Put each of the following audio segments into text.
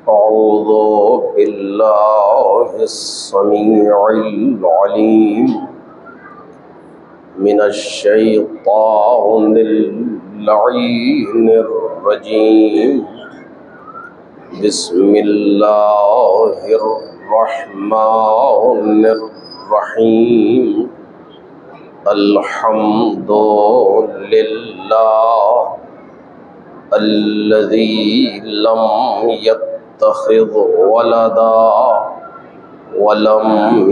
अऊज़ु बिल्लाहिस समीउल अलीम मिनश शैतानिर लईनिर रजीम। बिस्मिल्लाहिर रहमानिर रहीम। अल्हम्दुलिल्लाह अल्लज़ी लम यत्तखिज़ वलदा वलम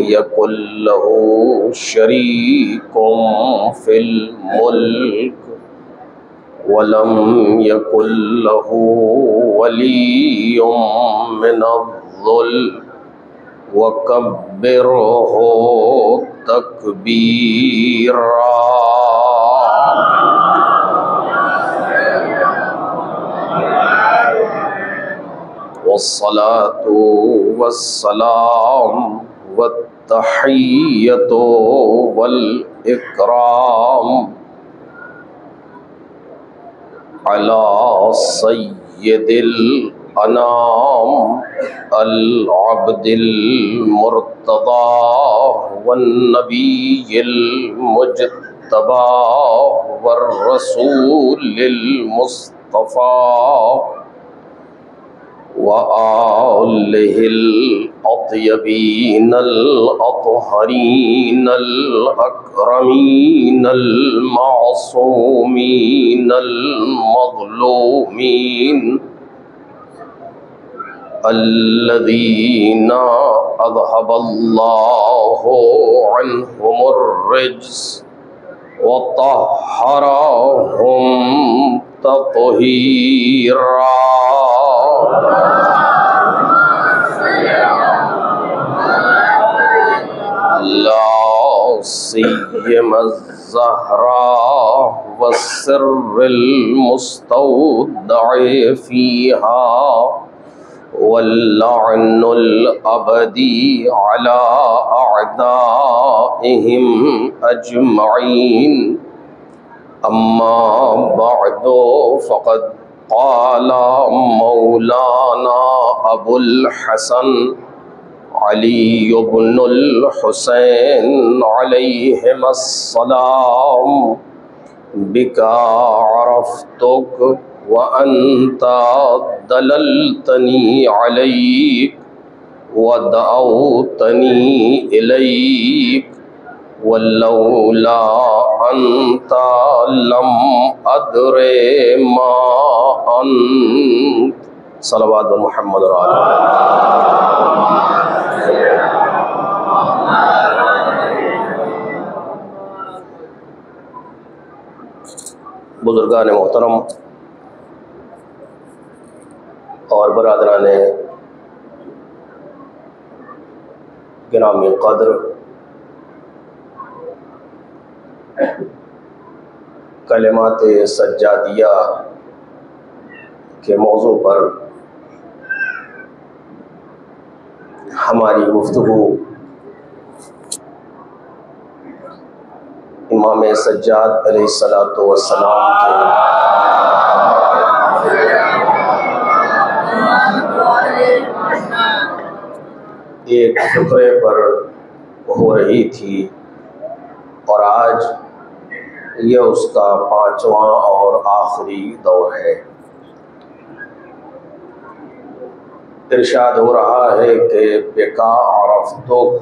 यकुल लहू शरीकुम फिल मुल्क वलम यकुल लहू वलिय्युम मिनज़्ज़ुल्म वकब्बिरहू तकबीरा। वस्सलातु वस्सलाम वत्तहिय्यतु वल इकराम अला सय्यिदिल अनाम अल अब्दिल मुर्तदा वन नबिय्यिल मुज्तबा वर रसूलिल मुस्तफा व आलिहिल अत्यबीनल अतहरीनल अकरमीनल मासूमीनल मज़लूमीन अल्लज़ीना अज़हबल्लाहु अन्हुमुर रिज्स व तह्हरहुम तत्हीरा। ला सिय्यमा ज़हरा वस्सिर्रिल मुस्तौदअ फ़ीहा वल्लअनुल अबदी अला अअदाइहिम अजमईन। अम्मा बअदु फ़क़द क़ाला मौलाना अबुल हसन अली इब्नुल हुसैन अलैहिस्सलाम बिका अरफ़्तुक व अन्ता दललतनी अलैक व दअउतनी इलैक वल्लौला अन्ता लम अद्रे मा अन्त। सल्लल्लाहु अलैहि मुहम्मद व बुजुर्गान मोहतरम और बरादरान गिरामी क़द्र, कलिमात सज्जादिया के मौजू पर हमारी गुफ्तगू इमाम सज्जाद अलैहिस्सलातु वस्सलाम के एक टुकड़े पर हो रही थी और आज यह उसका 5वां और आखिरी दौर है। इरशाद हो रहा है कि बिका अरफ़्तुक,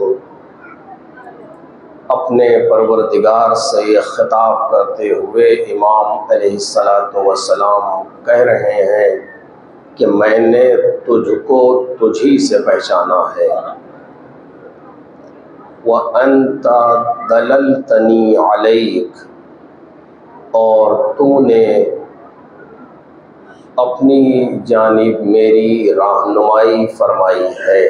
अपने परवरदिगार से खिताब करते हुए इमाम अलैहिस्सलातु वस्सलाम कह रहे हैं कि मैंने तुझको तुझी से पहचाना है। व अंता दललतनी अलैक, और तूने अपनी जानिब मेरी रहनुमाई फरमाई है।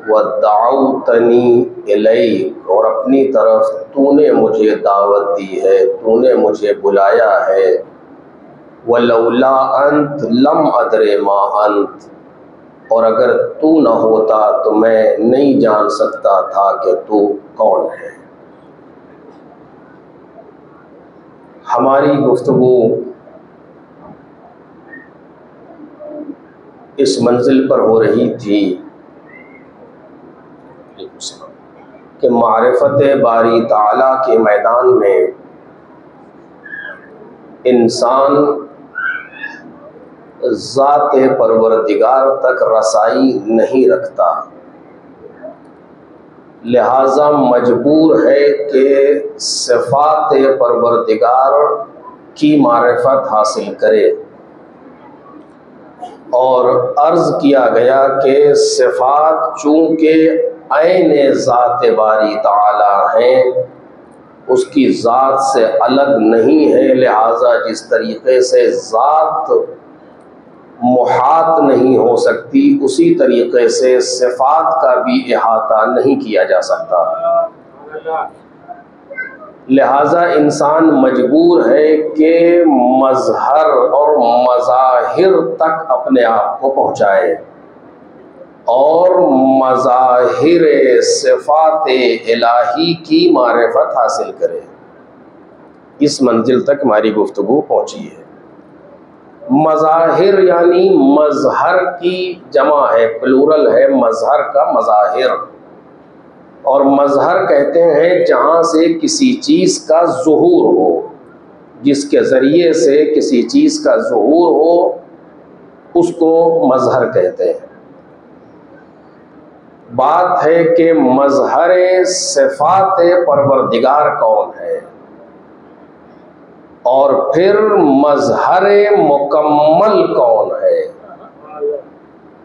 वदअउतनी इलैक, और अपनी तरफ तूने मुझे दावत दी है, तूने मुझे बुलाया है। वलौला अंत लम अदरे मा अंत, और अगर तू न होता तो मैं नहीं जान सकता था कि तू कौन है। हमारी गुफ्तगू इस मंजिल पर हो रही थी कि मारिफत बारी ताला के मैदान में इंसान ज़ात परवरदिगार तक रसाई नहीं रखता, लिहाजा मजबूर है कि सिफ़ात परवरदिगार की मारिफत हासिल करे। और अर्ज़ किया गया कि सिफ़ात चूँकि ऐने ज़ात बारी ताला हैं, उसकी ज़ात से अलग नहीं है, लिहाजा जिस तरीक़े से ज़ात मुहात नहीं हो सकती, उसी तरीक़े से सिफ़ात का भी इहाता नहीं किया जा सकता। लिहाजा इंसान मजबूर है कि मज़हर और मज़ाहिर तक अपने आप को पहुँचाए और मज़ाहिर सिफ़ात इलाही की मारिफत हासिल करे। इस मंजिल तक हमारी गुफ्तगू पहुँची है। मज़ाहिर यानी मज़हर की जमा है, प्लूरल है मज़हर का, मज़ाहिर। और मज़हर कहते हैं जहाँ से किसी चीज़ का ज़ुहूर हो, जिसके ज़रिए से किसी चीज़ का ज़ुहूर हो, उसको मज़हर कहते हैं। बात है कि मज़हर सिफ़ात परवरदिगार कौन है, और फिर मज़हर मुकम्मल कौन है।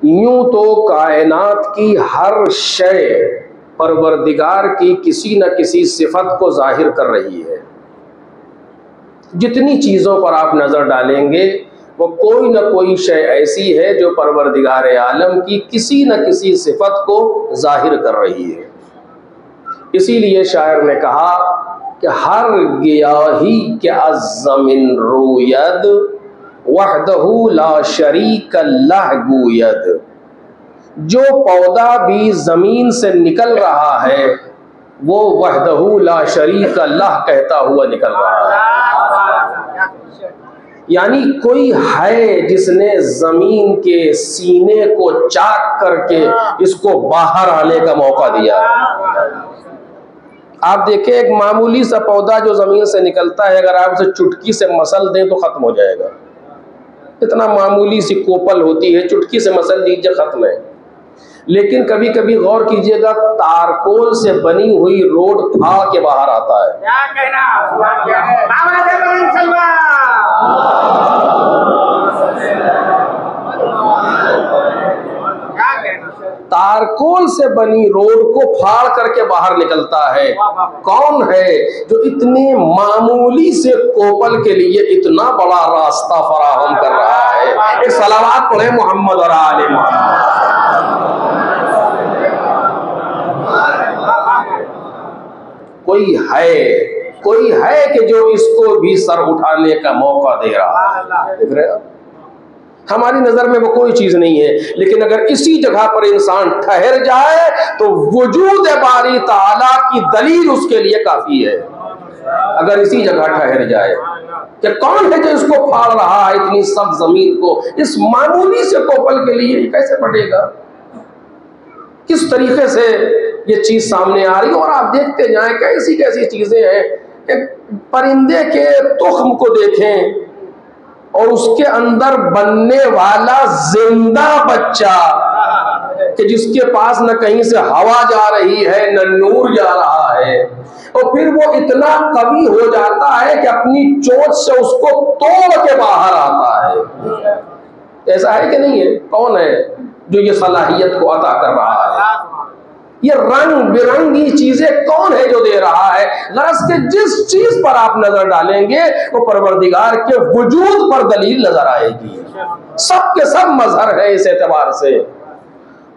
यूं तो कायनात की हर शय परवरदिगार की किसी न किसी सिफत को जाहिर कर रही है। जितनी चीज़ों पर आप नज़र डालेंगे वो कोई न कोई शय ऐसी है जो परवरदिगार आलम की किसी न किसी सिफत को जाहिर कर रही है। इसीलिए शायर ने कहा कि हर गियाही के अज़्ज़मिन रूयद वहदहू ला शरीक लह गूयद। जो पौधा भी ज़मीन से निकल रहा है वो वहदहू ला शरीक लह कहता हुआ निकल रहा है। यानी कोई है जिसने ज़मीन के सीने को चाक करके इसको बाहर आने का मौका दिया। आप देखें, एक मामूली सा पौधा जो ज़मीन से निकलता है, अगर आप उसे चुटकी से मसल दें तो ख़त्म हो जाएगा। इतना मामूली सी कोपल होती है, चुटकी से मसल लीजिए ख़त्म है। लेकिन कभी कभी गौर कीजिएगा, तारकोल से बनी हुई रोड फाड़ के बाहर आता है। क्या कहना? तारकोल से बनी रोड को फाड़ करके बाहर निकलता है। कौन है जो इतने मामूली से कोपल के लिए इतना बड़ा रास्ता फराहम कर रहा है? एक सलावत पढ़े मोहम्मद और आले मोहम्मद। कोई है कि जो इसको भी सर उठाने का मौका दे रहा है। देख रहे हो, हमारी नजर में वो कोई चीज नहीं है, लेकिन अगर इसी जगह पर इंसान ठहर जाए तो वजूद बारी ताला की दलील उसके लिए काफी है। अगर इसी जगह ठहर जाए कि कौन है जो इसको फाड़ रहा है, इतनी सब जमीन को इस मामूली से कोपल के लिए कैसे बढ़ेगा, किस तरीके से ये चीज सामने आ रही है। और आप देखते जाएं कैसी कैसी चीजें हैं। एक परिंदे के तुख्म को देखें और उसके अंदर बनने वाला जिंदा बच्चा कि जिसके पास न कहीं से हवा जा रही है न नूर जा रहा है, और फिर वो इतना कवि हो जाता है कि अपनी चोंच से उसको तोड़ के बाहर आता है। ऐसा है कि नहीं है? कौन है जो ये सलाहियत को अता कर रहा है? ये रंग बिरंगी चीजें कौन है जो दे रहा है? गरज के जिस चीज पर आप नजर डालेंगे वो परवरदिगार के वजूद पर दलील नजर आएगी। सब के सब मजहर है इस एतबार से।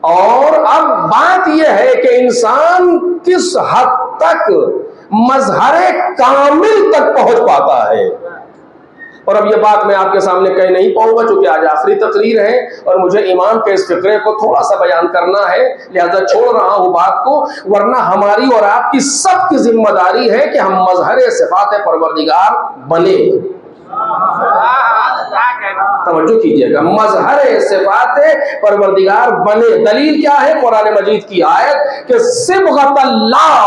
और अब बात यह है कि इंसान किस हद तक मजहर कामिल तक पहुंच पाता है। और अब यह बात मैं आपके सामने कह नहीं पाऊंगा क्योंकि आज आखिरी तकरीर है और मुझे इमाम के इस फिक्रे को थोड़ा सा बयान करना है, लिहाजा छोड़ रहा हूं बात को, वरना हमारी और आपकी सबकी जिम्मेदारी है कि हम मजहर सिफात परवरदिगार बने। तवज्जो कीजिएगा, मजहर सिफात परवरदिगार बने। दलील क्या है? कुरान मजीद की आयत कि सिबगतल्लाह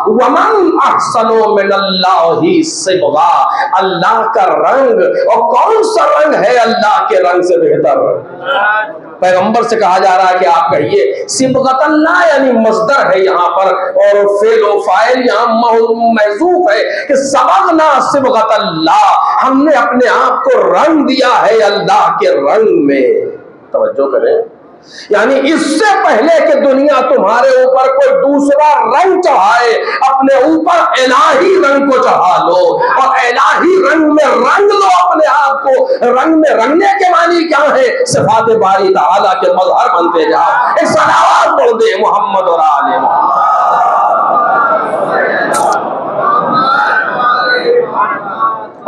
वमन अहसनु मिनल्लाहि सिबगा, अल्लाह का रंग, और कौन सा रंग है अल्लाह के रंग से बेहतर? पैगंबर से कहा जा रहा है कि आप कहिए सिबगतल्लाह, यानी मस्दर है यहाँ पर, और फेल और फाइल यहाँ महजूफ है कि सबगना सिबगतल्लाह, हमने अपने आप को रंग दिया है अल्लाह के रंग में। तवज्जो करें, यानी इससे पहले कि दुनिया तुम्हारे ऊपर कोई दूसरा रंग चढ़ाए, अपने ऊपर इलाही रंग को चढ़ा लो और इलाही रंग में रंग लो अपने आप को। रंग में रंगने के मानी क्या है? सिफात बारी ताला के मजहर बनते जाओ। एक सलावत पढ़ दे मोहम्मद और आले मोहम्मद।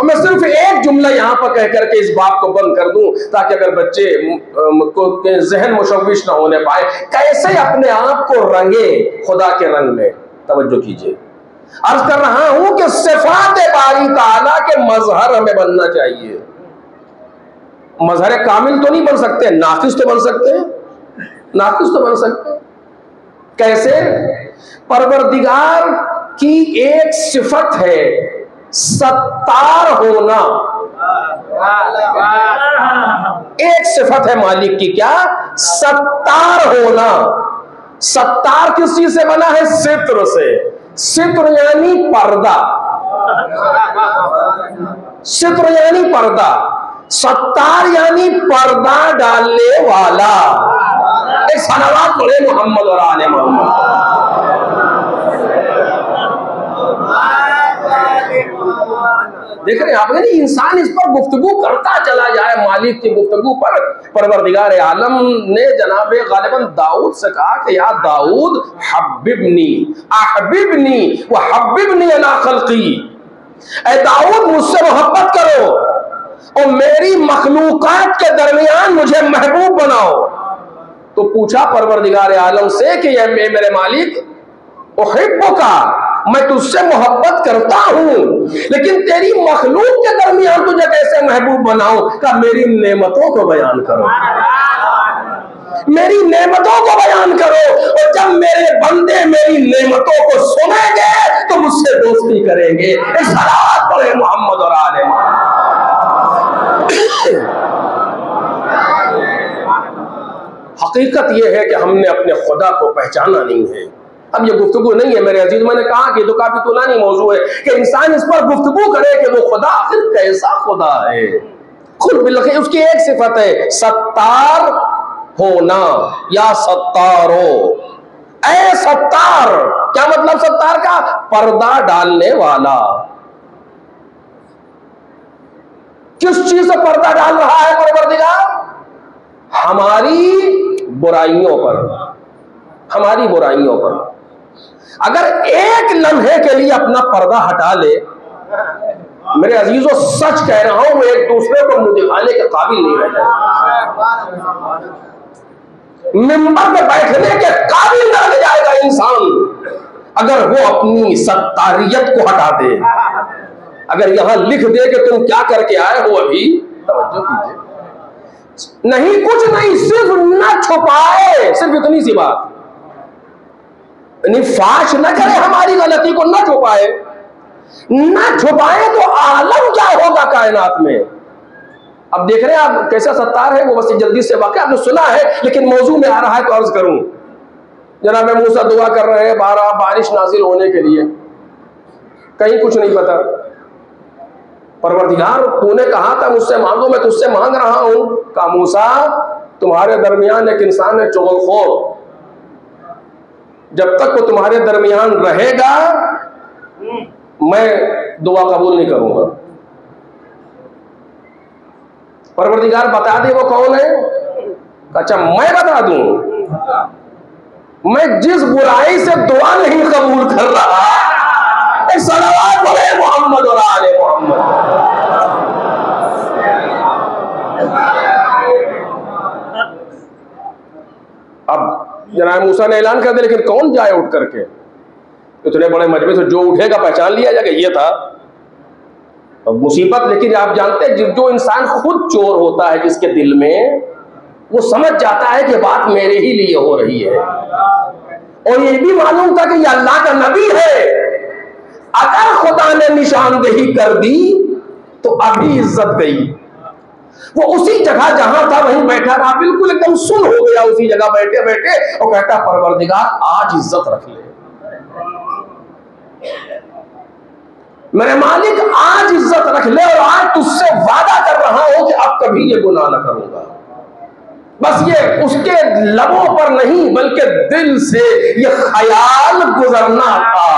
मैं सिर्फ एक जुमला यहाँ पर कह करके इस बात को बंद कर दूं ताकि अगर बच्चे को जहन मुशव्विश ना होने पाए, कैसे अपने आप को रंगे खुदा के रंग में। तवज्जो कीजिए, अर्ज कर रहा हूं कि सिफात बारी ताला के मजहर हमें बनना चाहिए। मजहर कामिल तो नहीं बन सकते, नाकिस तो बन सकते हैं, नाकिस तो बन सकते हैं। कैसे? परवरदिगार की एक सिफत है सत्तार होना, एक सिफत है मालिक की, क्या? सत्तार होना। सत्तार किस चीज से बना है? सित्र से। सित्र यानी पर्दा, सित्र यानी पर्दा, सत्तार यानी पर्दा डालने वाला। एक सलावत पढ़े मोहम्मद और आले मोहम्मद। देख रहे हैं आप, नहीं इंसान इस पर गुफ्तगू करता चला जाए मालिक की गुफ्तगू पर। परवरदिगार आलम ने जनाब गालिबन दाऊद से कहा कि या दाऊद हब्बिबनी अहबिबनी व हब्बिबनी अला खल्की, ऐ दाऊद मुझसे मोहब्बत करो और मेरी मखलूकात के दरमियान मुझे महबूब बनाओ। तो पूछा परवरदिगार आलम से कि ये मेरे मालिक, उहिब्बुका, मैं तुझसे मोहब्बत करता हूं, लेकिन तेरी मखलूक के दरमियान तुझे कैसे महबूब बनाऊं? का मेरी नेमतों को बयान करो, मेरी नेमतों को बयान करो, और जब मेरे बंदे मेरी नेमतों को सुनेंगे तो मुझसे दोस्ती करेंगे। एक सलावत पढ़े मोहम्मद और आले मोहम्मद। हकीकत यह है कि हमने अपने खुदा को पहचाना नहीं है। अब ये गुफ्तगू नहीं है मेरे अजीज, मैंने कहा कि तो काफी तुलानी मौजू है कि इंसान इस पर गुफ्तगू करे कि वो खुदा आखिर कैसा खुदा है। खुद बिल्कुल उसकी एक सिफत है सत्तार होना, या सत्तारो, ऐ सत्तार। क्या मतलब सत्तार का? पर्दा डालने वाला। किस चीज से पर्दा डाल रहा है परवरदिगार? हमारी बुराइयों पर, हमारी बुराइयों पर। अगर एक लम्हे के लिए अपना पर्दा हटा ले, मेरे अजीजों सच कह रहा हूं, वो एक दूसरे को मुंह दिखाने के काबिल नहीं रह जाएगा, मिंबर में बैठने के काबिल न रह जाएगा इंसान अगर वो अपनी सत्तारियत को हटा दे। अगर यहां लिख दे कि तुम क्या करके आए हो, अभी तवज्जो कीजिए, नहीं कुछ नहीं, सिर्फ न छुपाए, सिर्फ इतनी सी बात, फाश न करे, हमारी गलती को न छुपाए, न छुपाए तो आलम क्या होगा कायनात में। अब देख रहे हैं आप कैसा सत्तार है वो। बस जल्दी से वाकई आपने सुना है, लेकिन मौजू में आ रहा है तो अर्ज करूं। जनाब मूसा दुआ कर रहे हैं बारिश नाजिल होने के लिए, कहीं कुछ नहीं पता। परवरदिगार तूने कहा था मुझसे मांगो, मैं तुझसे मांग रहा हूं। कहा मूसा तुम्हारे दरमियान एक इंसान है चुगलखोर, जब तक वो तुम्हारे दरमियान रहेगा मैं दुआ कबूल नहीं करूंगा। परवरदिगार बता दे वो कौन है? अच्छा मैं बता दूं? मैं जिस बुराई से दुआ नहीं कबूल कर रहा, एक सलावत बोले मोहम्मद और आले मोहम्मद। अब जनाब मूसा ने ऐलान कर दिया, लेकिन कौन जाए उठ करके? इतने बड़े मजमे से जो उठेगा पहचान लिया जाएगा ये था। अब मुसीबत, लेकिन आप जानते हैं जो इंसान खुद चोर होता है, जिसके दिल में वो समझ जाता है कि बात मेरे ही लिए हो रही है, और ये भी मालूम था कि ये अल्लाह का नबी है। अगर खुदा ने निशानदेही कर दी तो अभी इज्जत गई। वो उसी जगह जहां था वहीं बैठा रहा, बिल्कुल एकदम सुन हो गया उसी जगह बैठे बैठे, और कहता परवरदिगार आज इज्जत रख ले, मेरे मालिक आज इज्जत रख ले, और आज तुझसे वादा कर रहा हूं कि अब कभी ये गुनाह न करूंगा। बस ये उसके लबों पर नहीं बल्कि दिल से ये ख्याल गुजरना था,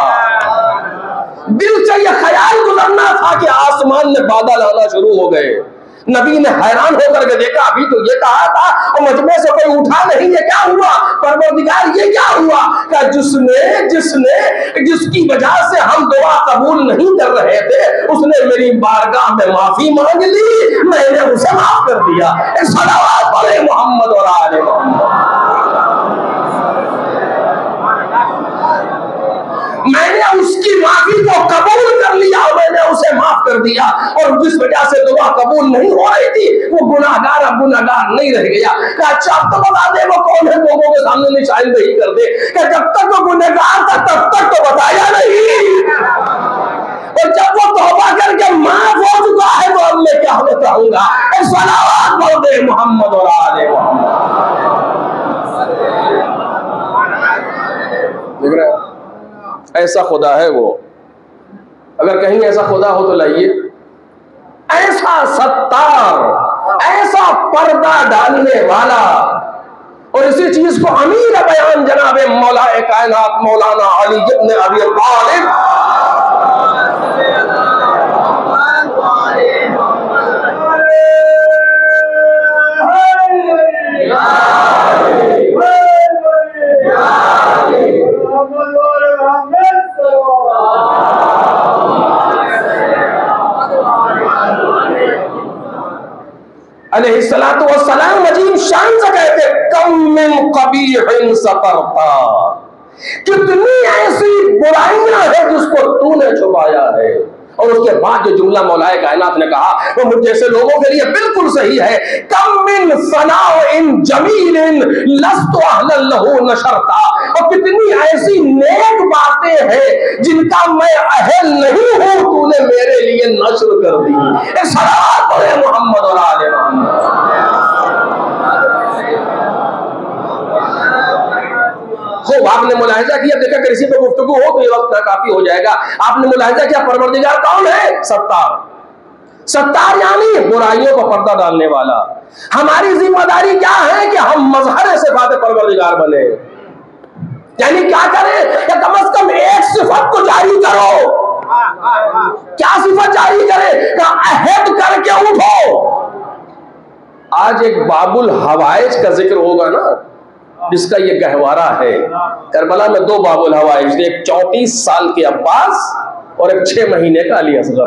दिल से ये ख्याल गुजरना था कि आसमान में बादल आना शुरू हो गए। नबी ने हैरान होकर के देखा, अभी तो ये कहा था और मजमे से कोई उठा नहीं, ये क्या हुआ परवरदिगार, ये क्या हुआ? क्या जिसकी वजह से हम दुआ कबूल नहीं कर रहे थे, उसने मेरी बारगाह में माफी मांग ली, मैंने उसे माफ कर दिया। सलावत पढ़े मोहम्मद और आले मोहम्मद। मैंने उसकी माफी को कबूल कर लिया, मैंने उसे माफ कर दिया, और जिस वजह से दुआ कबूल नहीं हो रही थी वो गुनाहगार अब गुनाहगार नहीं रह गया। अच्छा अब तो बता दे वो कौन है, लोगों के सामने निशानदेही कर दे। जब तक वो गुनाहगार था तब तक तो बताया नहीं, और जब वो तौबा करके माफ हो चुका है तो अब मैं क्या बताऊंगा। सलावत बोल दे मोहम्मद और आले मोहम्मद। देख रहे हैं, ऐसा खुदा है वो। अगर कहीं ऐसा खुदा हो तो लाइए, ऐसा सत्तार, ऐसा पर्दा डालने वाला। और इसी चीज को अमीर बयान जनाब मौलाए कायनात मौलाना अली इब्न अबी तालिब अलैहिस्सलातु वस्सलाम अजीब शान से कहते, कम मिन कबीहिन सतरता, कितनी ऐसी बुराइयां हैं जिसको तूने छुपाया है। और उसके बाद जो जुमला मौलाए कायनात ने कहा वो मुझ जैसे लोगों के लिए बिल्कुल सही है। कम मिन सनाइन जमीलिन लस्तु अहलन लहू नशरता, और कितनी ऐसी नेक बातें हैं जिनका मैं अहल नहीं हूं, तूने मेरे लिए नश्र कर दी। सलावत पढ़े मोहम्मद और आले मोहम्मद। खूब आपने मुलाहिजा किया, देखा कि इसी पे गुफ्तगू हो तो ये वक्त काफी हो जाएगा। आपने मुलाहिजा किया परवरदिगार कौन है? सत्तार। सत्तार यानी बुराइयों को पर्दा डालने वाला। हमारी जिम्मेदारी क्या है कि हम मजहर से बातें परवरदिगार बने, यानी क्या करें कि कम से कम एक सिफत को जारी करो। क्या सिफत जारी करें? अहद करके उठो। आज एक बाबुल हवाइज का जिक्र होगा ना, जिसका ये गहवारा है। करबला में दो बाबुल हवाइज, एक 34 साल के अब्बास और एक 6 महीने का अली असगर।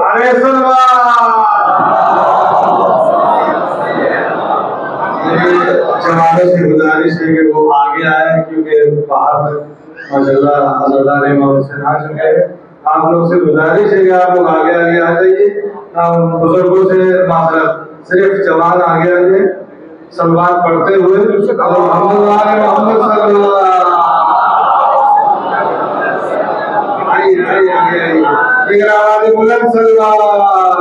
जमानों से गुजारिश है कि वो आगे आए, क्योंकि बाहर माशाल्लाह अल्लाह ने मौसे आ चुके हैं। आप लोग से गुजारिश है कि आप लोग आगे आगे आ जाइए। बुजुर्गों से माशाल्लाह सिर्फ जवान आगे आ जाए, सलवार पढ़ते हुए मोहम्मद आइए बुलंद सलवार।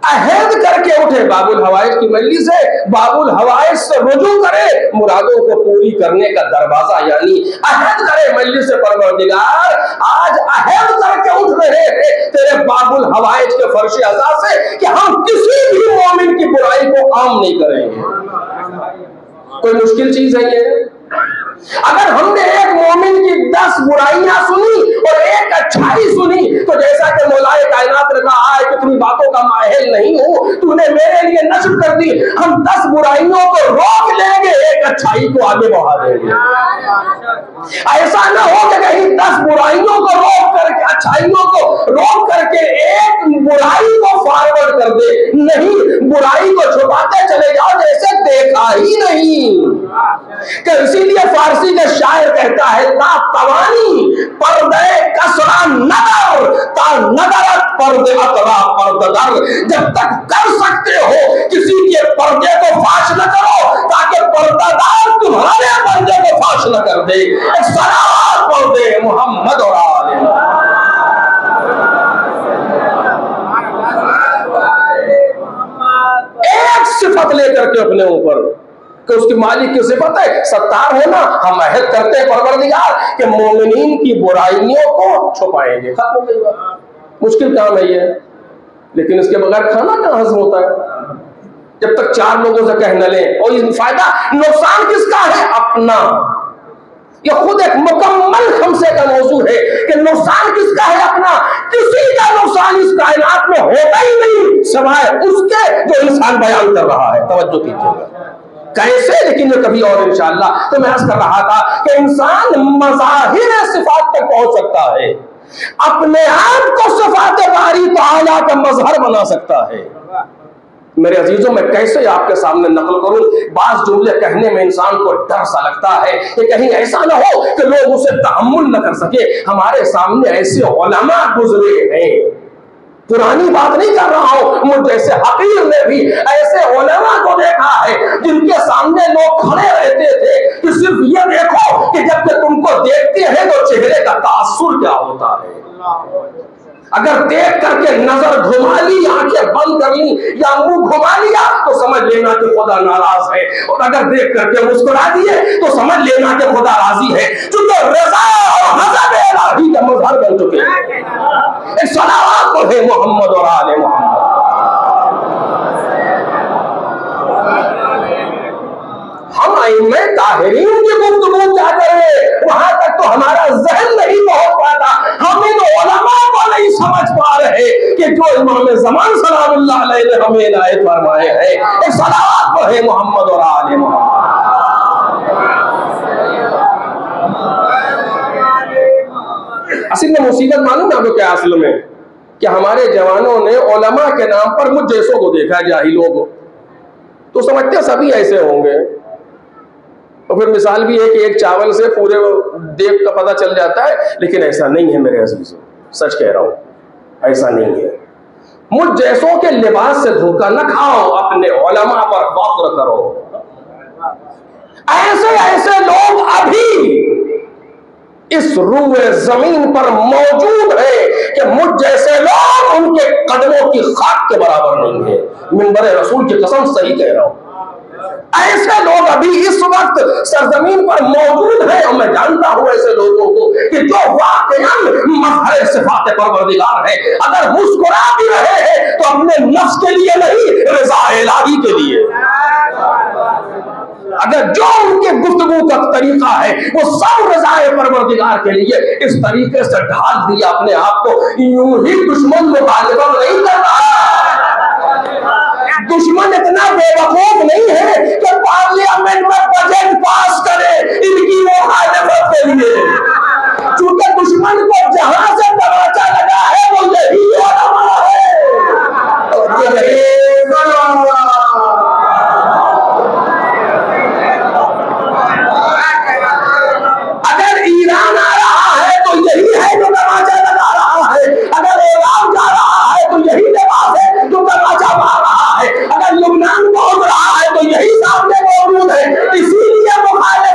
अहद करके उठे बाबुल हवाइज की मजलिस है, बाबुल हवाइज से रुजू करे, मुरादों को पूरी करने का दरवाजा यानी अहद करे मजलिस परवरदिगार। आज अहद करके उठ रहे हैं तेरे बाबुल हवाइज के फर्श अज़ा से कि हम किसी भी मोमिन की बुराई को आम नहीं करेंगे। कोई मुश्किल चीज है ये? अगर हमने एक मोमिन की 10 बुराइयां सुनी और एक अच्छाई सुनी, तो जैसा कि मौलाए कायनात ने कहा है, कितनी बातों का माहिर नहीं हूं, तूने मेरे लिए नस्र कर दी, हम 10 बुराइयों को रोक लेंगे, एक अच्छाई को आगे बढ़ा देंगे। ऐसा ना हो कि कहीं 10 बुराइयों को रोक करके, अच्छाइयों को रोक करके एक बुराई को फॉरवर्ड कर दे। नहीं, बुराई को छुपाते चले जाओ जैसे देखा ही नहीं। इसीलिए फारसी का शायर कहता है, ता तवानी पर्दे कसरा नदर, ता नदरत पर्दे अतरा पर्ददर। जब तक कर सकते हो किसी के पर्दे को फाश न करो, ताकि पर्दादार तुम्हारे पर्दे को फाश न कर दे। सलावत पढ़ दे मोहम्मद और आले। एक सिफत लेकर के अपने ऊपर कि उसकी मालिक की सिफत है सत्तार होना, हम अहद करते हैं परवरदिगार कि मोमिनीन की बुराइयों को छुपाएंगे। खत्म हो गई बात। मुश्किल काम है ये, लेकिन इसके बगैर खाना कहाँ हजम होता है? जब तक 4 लोगों से कह न लें। और ये फायदा नुकसान किसका है? अपना। ये खुद एक मुकम्मल खमसे का मौजू है कि नुकसान किसका है? अपना। किसी का नुकसान इस कायनात में होता ही नहीं सिवाय उसके जो इंसान बयान कर रहा है। तवज्जो कीजिएगा कैसे, लेकिन ये कभी और इंशाअल्लाह। तो मैं अर्ज कर रहा था कि इंसान मज़ाहिर सिफात तक पहुंच सकता है, अपने आप को सिफात बारी तआला का मजहर बना सकता है। मेरे अजीजों, मैं कैसे आपके सामने नकल करूं? बाज जुमले कहने में इंसान को डर सा लगता है कि कहीं ऐसा ना हो कि लोग उसे तहम्मुल न कर सके। हमारे सामने ऐसे उलमा गुजरे हैं, पुरानी बात नहीं कर रहा हूं, मुझ जैसे हकीर ने भी ऐसे उलमा को देखा है जिनके सामने लोग खड़े रहते थे कि सिर्फ ये देखो कि जब कि तुमको देखते हैं तो चेहरे का तासुर क्या होता है। अगर देख करके नजर घुमा ली, आंखें बंद कर ली या मुंह घुमा लिया तो समझ लेना कि खुदा नाराज है, और अगर देख करके मुस्कुरा दिए तो समझ लेना कि खुदा राजी है। चूंकि रज़ा और गज़ब इलाही का मज़हर बन चुके हैं। सलावत पढ़े मोहम्मद और आले मोहम्मद। हम अइम्मे ताहिरीन की गुफ्तगू क्या करें, वहां तक तो हमारा जहन नहीं पहुंच पाता। हम इन उलमा को नहीं समझ पा रहे कि जो इमाम ज़मान सलामुल्लाह अलैहि ने हमें इनायत फरमाए हैं। एक सलावत पढ़े मोहम्मद और आले मोहम्मद। असल में मुसीबत मालूम आपको क्या? असल में कि हमारे जवानों ने उलमा के नाम पर मुझ जैसों को देखा, जाहिलों को, तो समझते सभी ऐसे होंगे। तो फिर मिसाल भी है कि एक चावल से पूरे देश का पता चल जाता है, लेकिन ऐसा नहीं है मेरे अजीजों, सच कह रहा हूं, ऐसा नहीं है। मुझ जैसों के लिबास से धोखा न खाओ, अपने उलमा पर फख्र करो। ऐसे ऐसे लोग अभी इस रूए जमीन पर मौजूद है कि मुझ जैसे लोग उनके कदमों की खाक के बराबर नहीं है। मिंबर रसूल की कसम सही कह रहा हूं। ऐसे लोग अभी इस वक्त सरजमीन पर मौजूद हैं, और मैं जानता हूं ऐसे लोगों को कि जो वाकईन मज़हर सिफात परवरदिगार है। अगर मुस्कुरा भी रहे हैं तो अपने नफ्स के लिए नहीं, रज़ा इलाही के लिए। अगर जो उनके गुफ्तगू का तरीका है वो सब रज़ाए परवरदिगार के लिए, इस तरीके से ढाल दिया अपने आप को। यूं ही दुश्मन मुखालिफत नहीं कर रहा। दुश्मन इतना बेवकूफ नहीं है कि पार्लियामेंट में बजट पास करे इनकी मुखालिफत के लिए। चूंकि दुश्मन को जहां से तमाचा लगा है वो यही उलमा है। अगर ईरान आ रहा है तो यही है जो तमाचा लगा रहा है। अगर इराक जा रहा है तो यही लिबास है जो तमाचा मार रहा है। अगर लुबनान पहुंच रहा है तो यही सामने मौजूद है। इसीलिए मुखालिफ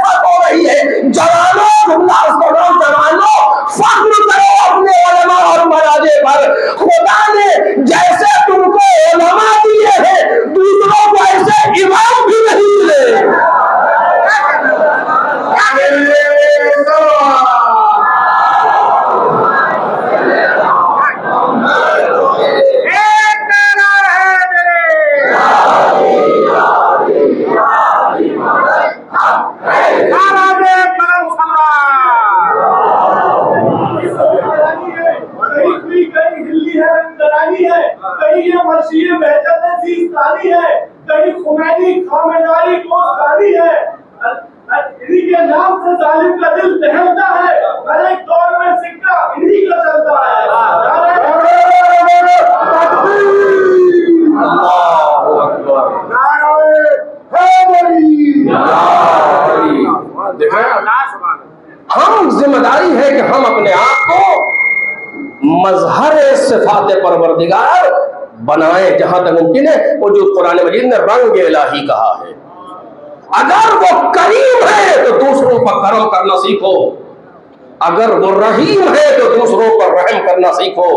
नाराज़े करम कहीं हिल्ली है, रंगदरानी है, कहीं ये मर्शिद बेहतर सीस्तानी है, कहीं खुमैनी खामेनाई दोस्तानी है। इन्हीं के नाम से जालिम का दिल दहलता है, हर एक दौर में सिक्का इन्हीं का चलता है। अल्लाहु अकबर। देखें, हम जिम्मेदारी है कि हम अपने आप को मजहर सिफात परवरदिगार बनाएं जहां तक मुमकिन है। वो जो कुरान मजीद ने रंग इलाही कहा है, अगर वो करीम है तो दूसरों पर करम करना सीखो, अगर वो रहीम है तो दूसरों पर रहम करना सीखो।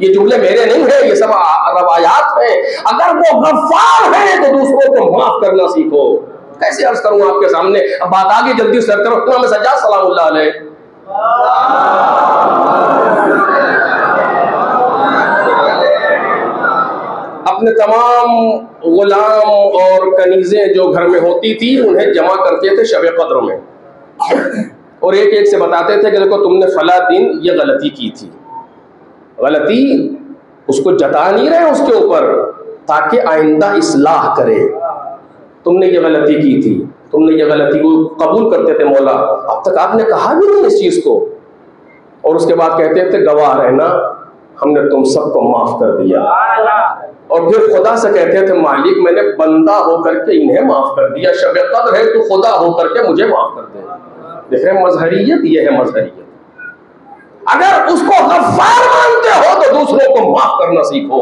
ये जुमले मेरे नहीं है, ये सब रवायात है। अगर वो गफ्फार है तो दूसरों को माफ करना सीखो। कैसे अर्ज करूं आपके सामने, अब बात आगे जल्दी से करो। इमाम सज्जाद सलामुल्लाह अलैह अपने तमाम गुलाम और कनीजें जो घर में होती थी उन्हें जमा करते थे शब कद्र में, और एक एक से बताते थे कि देखो तुमने फला दिन ये गलती की थी। गलती उसको जता नहीं रहे उसके ऊपर, ताकि आइंदा इस्लाह करे। तुमने ये गलती की थी, तुमने ये गलती को कबूल करते थे मौला, अब तक आपने कहा भी नहीं इस चीज को। और उसके बाद कहते थे गवाह रहना, हमने तुम सबको माफ कर दिया। और फिर खुदा से कहते थे मालिक मैंने बंदा होकर के इन्हें माफ कर दिया, शब कद्र है तो खुदा होकर के मुझे माफ कर दे। देख रहे मजहरियत, ये है मजहरियत। अगर उसको गफ्फार मानते हो तो दूसरों को माफ करना सीखो,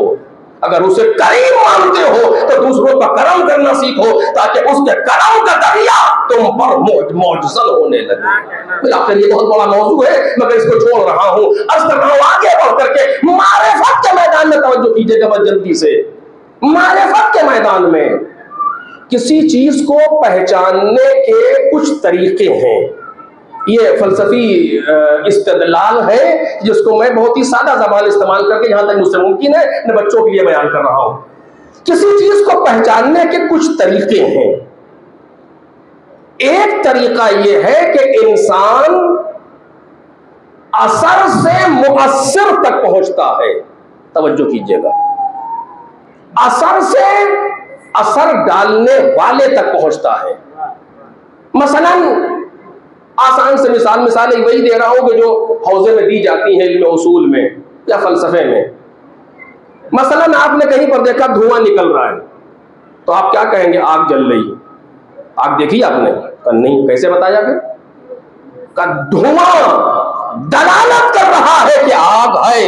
अगर उसे करीम मानते हो तो दूसरों का करम करना सीखो, ताकि उसके करम का दरिया तुम पर मौजज़ल होने लगे। आखिर ये बहुत बड़ा मौजू है, मगर इसको छोड़ रहा हूं, अर्ज कर रहा हूं आगे बढ़ करके मारिफत के मैदान में तवज्जो कीजिएगा बस जल्दी से। मारिफत के मैदान में किसी चीज को पहचानने के कुछ तरीके हैं। ये फलसफी इस्तेदलाल है जिसको मैं बहुत ही सादा ज़बान इस्तेमाल करके जहां तक मुझसे मुमकिन है अपने बच्चों के लिए बयान कर रहा हूं। किसी चीज को पहचानने के कुछ तरीके हैं। एक तरीका यह है कि इंसान असर से मुअस्सिर तक पहुंचता है। तवज्जो कीजिएगा, असर से असर डालने वाले तक पहुंचता है। मसलन आसान से मिसाल वही दे रहा हूं कि जो हौजे में दी जाती हैं इल्म उसूल में या फलसफे में। मसलन आपने कहीं पर देखा धुआं निकल रहा है, तो आप क्या कहेंगे? आग जल रही है। आग देखी आपने? नहीं। कैसे बताया फिर? धुआं दलालत कर रहा है कि आग है।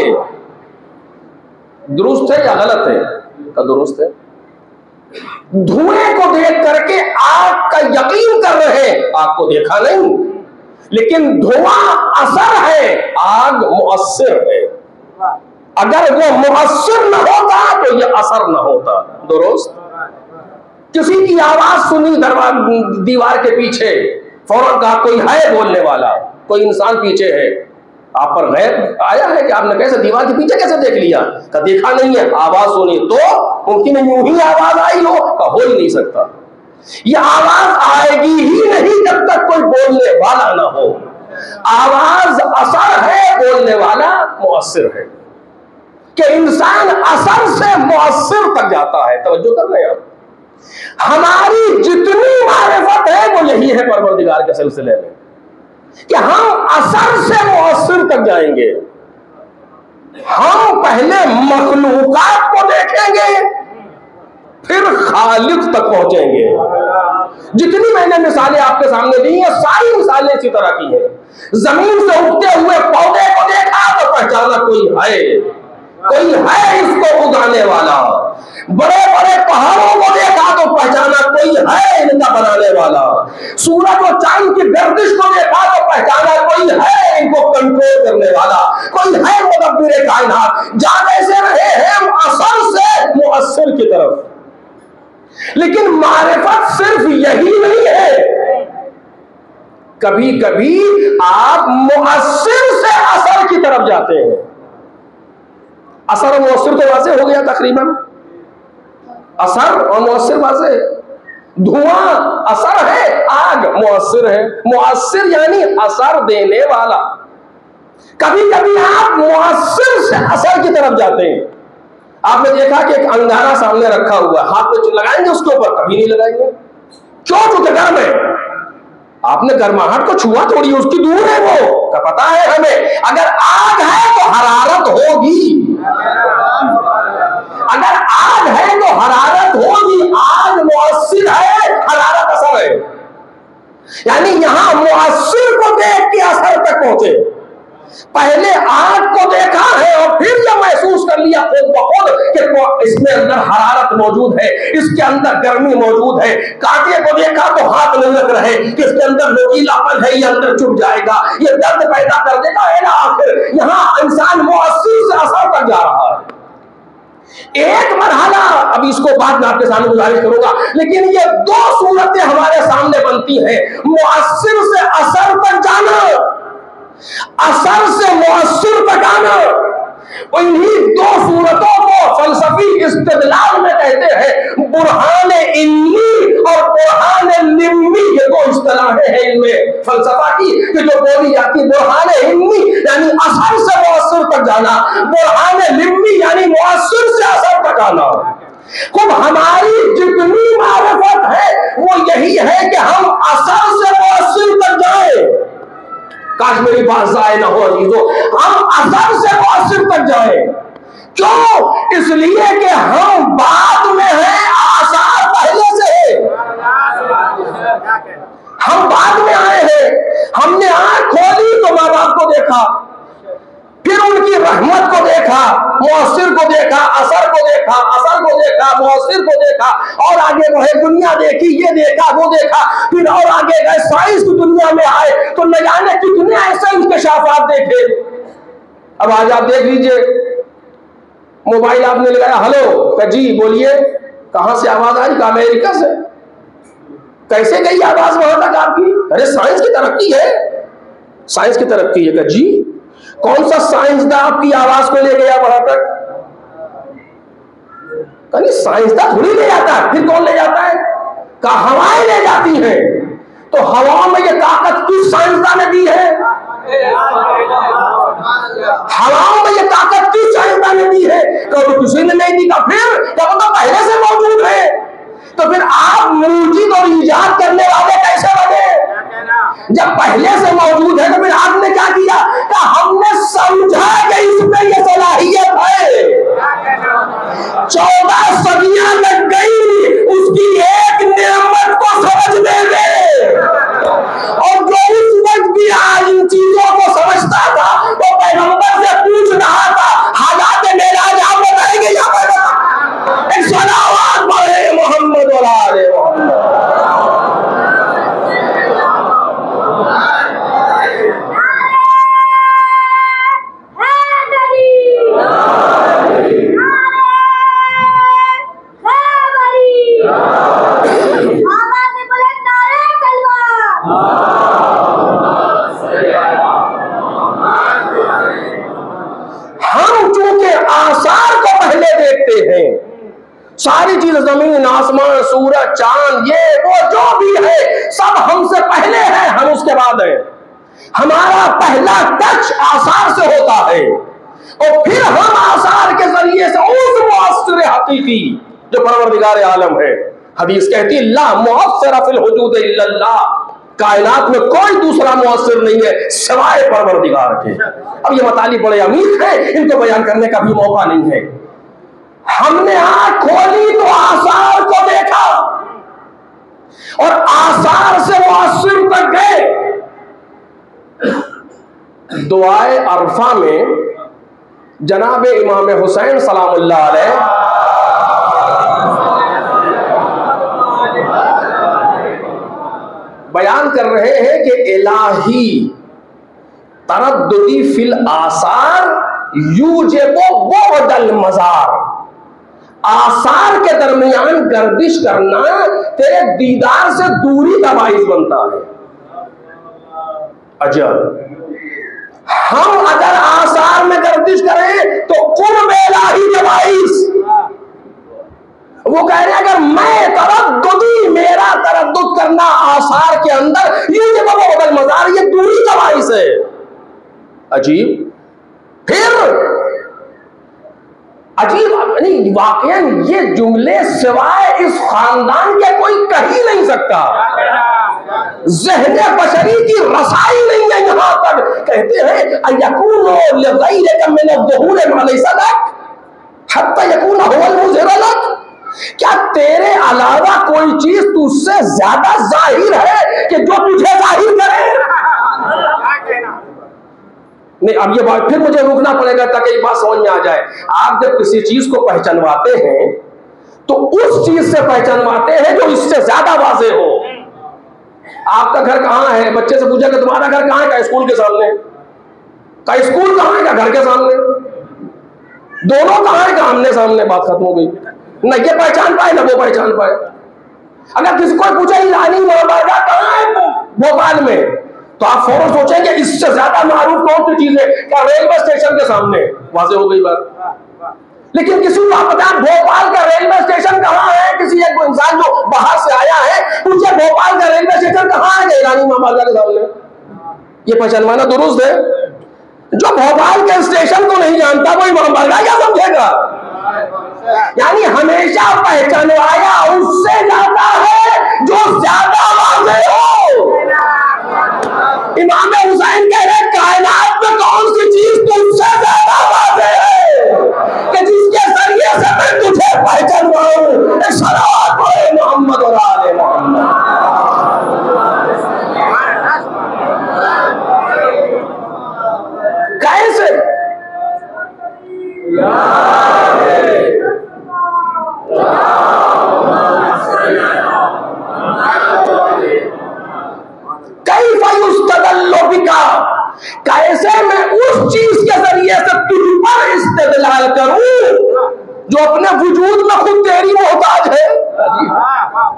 दुरुस्त है या गलत है? दुरुस्त है। धुएं को देख करके आग का यकीन कर रहे हैं, आग को देखा नहीं, लेकिन धुआं असर है, आग मुअस्सिर है। अगर वो मुअस्सिर न होता तो ये असर न होता। दुरुस्त? किसी की आवाज सुनी दीवार के पीछे, फौरन कहा कोई है बोलने वाला, कोई इंसान पीछे है। आप पर गैब आया है कि आपने कैसे दीवार के पीछे कैसे देख लिया? का देखा नहीं है, आवाज सुनी तो मुमकिन यूं ही आवाज आई हो, का हो ही नहीं सकता। यह आवाज आएगी ही नहीं जब तक कोई बोलने वाला ना हो। आवाज असर है, बोलने वाला मुअस्सिर है। कि इंसान असर से मुअस्सिर तक जाता है। तवज्जो कर रहे हैं आप? हमारी जितनी मारिफत है वो यही है परवरदिगार के सिलसिले में, कि हम असर से मुअस्सिर तक जाएंगे। हम पहले मखलूकात को देखेंगे, फिर खालिक तक पहुंचेंगे। जितनी मैंने मिसालें आपके सामने दी हैं, सारी मिसालें इसी तरह की हैं। जमीन से उगते हुए पौधे को देखा तो पहचाना कोई है इसको उगाने वाला। बड़े बड़े पहाड़ों को देखा तो पहचाना कोई है इनका बनाने वाला। सूरज और चांद की गर्दिश को देखा तो पहचाना कोई है इनको कंट्रोल करने वाला, कोई है मुदब्बिर कायनात। जाने से रहे हैं असर से मुअस्सिर की तरफ। लेकिन मारिफत सिर्फ यही नहीं है, कभी कभी आप मुअस्सिर से असर की तरफ जाते हैं। असर और मुअस्सिर तो वाज़ेह हो गया तकरीबन, असर और मुअस्सिर वाज़ेह। धुआं असर है, आग मुअस्सिर है। मुअस्सिर यानी असर देने वाला। कभी कभी आप मुअस्सिर से असर की तरफ जाते हैं। आपने देखा कि एक अंगारा सामने रखा हुआ, हाथ में लगाएंगे उसके ऊपर, कभी नहीं लगाएंगे। क्यों? क्योंकि गर्म है। आपने गर्माहट को छुआ थोड़ी, उसकी दूर है वो का पता है हमें। अगर आग है तो हरारत होगी, अगर आग है तो हरारत होगी। आग मुअस्सिर है, हरारत असर है। यानी यहां मुअस्सिर को देख के असर तक पहुंचे। पहले आग को देखा है और फिर यह महसूस कर लिया खुद ब खुद कि इसमें अंदर हरारत मौजूद है, इसके अंदर गर्मी मौजूद है। कांटे को देखा तो हाथ न लग रहे कि इसके अंदर लचीलापन है, ये अंदर चुभ जाएगा, ये दर्द पैदा कर देगा। आखिर यहाँ इंसान मुअस्सिर से असर तक जा रहा है। एक मरहला, अब इसको बाद में आपके सामने गुजारिश करूंगा, लेकिन ये दो सूरतें हमारे सामने बनती हैं। मुअस्सिर से असर तक जाना, असर से मुअस्सिर तक आना। इन्हीं दो सूरतों को फलसफी इस्तिदलाल में कहते हैं बुरहान इल्मी और बुरहान लिम्मी। ये दो इस्तिलाहें हैं इनमें फलसफा की कि जो बोली जाती है। बुरहान इल्मी यानी असर से मुअस्सिर तक जाना, बुरहान लिम्मी यानी मुअस्सिर से असर तक आना। खूब हमारी जितनी मारिफत है वो यही है कि हम असर से मुअस्सिर तक जाएं। काश मेरी बात जाए ना हो अजीजों, हम असर से मुअस्सिर तक जाए। क्यों? इसलिए कि हम बाद में हैं, आसार पहले से है। हम बाद में आए हैं। हमने आंख खोली तो माँ बाप को देखा, फिर उनकी रहमत को देखा, मुअस्सिर को देखा, असर को देखा, असर को देखा, मुअस्सिर को देखा, और आगे बढ़े दुनिया देखी, ये देखा, वो देखा, फिर और आगे गए साइंस की दुनिया में आए तो न जाने कितने ऐसे इंकशाफात देखे। अब आज आप देख लीजिए, मोबाइल आपने लगाया, हेलो जी बोलिए, कहां से आवाज आई? का अमेरिका से। कैसे गई आवाज वहां तक आपकी? अरे साइंस की तरक्की है, साइंस की तरक्की है। जी कौन सा साइंसदान आपकी आवाज को ले गया वहां तक? कहीं साइंसदान थोड़ी ले जाता है, फिर कौन ले जाता है? का हवाएं ले जाती हैं। तो हवाओं में ये ताकत किस साइंसदान ने दी है? हवाओं में ये ताकत किस साइंसदान ने दी है? कभी किसी ने नहीं दी। का फिर क्या पता पहले से मौजूद है? तो फिर आप मूजिद और ईजाद करने वाले कैसे बने? जब पहले से मौजूद है तो फिर आपने क्या किया? कि हमने समझा कि इसमें ये सलाहियत है। 14 सदियां लग गई उसकी एक नेमत को समझने में, और जो उस वक्त भी आज इन चीजों को समझता था वो पैगंबर से पूछ रहा था, हालात मेराज आप बताएंगे या मैं एक सलावत पढ़े मोहम्मद और आले मोहम्मद। सारी चीज जमीन आसमान सूरज चांद ये वो जो भी है सब हमसे पहले है, हम उसके बाद है। हमारा पहला टच आसार से होता है और फिर हम आसार के जरिए से उस मुअस्सिर हकीकी जो परवरदिगार आलम है। हदीस कहती है ला मुअस्सिर फिल वजूद इल्लल्लाह, कायनात में कोई दूसरा मुअस्सिर नहीं है सिवाय परवरदिगार के। अब ये मतालिब बड़े अमीर है, इनको बयान करने का भी मौका नहीं है। हमने आंख खोली तो आसार को देखा और आसार से मुअस्सिर तक गए। दुआए अरफा में जनाब इमाम हुसैन सलामुल्लाह अलैह बयान कर रहे हैं कि इलाही तरद्दुदी फिल आसार यूजिबु बुअदल मजार, आसार के दरमियान गर्दिश करना तेरे दीदार से दूरी का बाइस बनता है। अजब, हम अगर आसार में गर्दिश करें तो कुर्ब इलाही का बाइस, वो कह रहे हैं अगर मैं तरद्दुदी, मेरा तरद्दुद करना आसार के अंदर, ये बदल मजार, ये दूरी दवाई से। अजीब। फिर अजीब नहीं, वाकई ये जुमले सिवाय इस खानदान के कोई कह ही नहीं सकता। ज़हने बशरी की रसाई नहीं है यहां तक। कहते हैं अयकूनो लिग़ैरिका मिन अज़्ज़ुहूर मा लैसा लक हत्ता यकून हुवल मुज़हिर लक। क्या तेरे अलावा कोई चीज तुझसे ज्यादा जाहिर है कि जो तुझे जाहिर करे? नहीं, अब ये बात फिर मुझे रुकना पड़ेगा ताकि ये बात समझ में आ जाए। आप जब किसी चीज को पहचानवाते हैं तो उस चीज से पहचानवाते हैं जो इससे ज्यादा वाज़ेह हो। आपका घर कहाँ है, बच्चे से पूछा कि तुम्हारा घर कहाँ है, का स्कूल के सामने। का स्कूल कहाँ है, का घर के सामने। दोनों कहाँ है, का आमने सामने। बात खत्म हो गई। न ये पहचान पाए, न वो पहचान पाए। अगर किसी को पूछा ईरानी महाबागा कहाँ है भोपाल में, तो आप फौरन सोचेंगे इससे ज्यादा मारूफ कौन सी चीज है, क्या रेलवे स्टेशन के सामने। वाज़ेह हो गई बात। लेकिन किसी को आप बताएं भोपाल का रेलवे स्टेशन कहाँ है, किसी एक इंसान जो बाहर से आया है पूछे भोपाल का रेलवे स्टेशन कहाँ है, ईरानी महाबागा के सामने। ये पहचानवाना दुरुस्त है। जो भोपाल के स्टेशन को नहीं जानता वो महाबागा क्या समझेगा। यानी हमेशा पहचानवाया उससे जाता है जो ज्यादा वाज़ेह हो। इमाम हुसैन कह रहे कायनात में कौन सी चीज तुझसे ज्यादा वाज़ेह है कि जिसके जरिए से मैं तुझे पहचानवाऊं। सलावत पढ़े मोहम्मद और आले मोहम्मद। कैसे? कैसे मैं उस चीज के जरिए से तुझ पर इस्तेदलाल करूं जो अपने वजूद में खुद तेरी मोहताज है।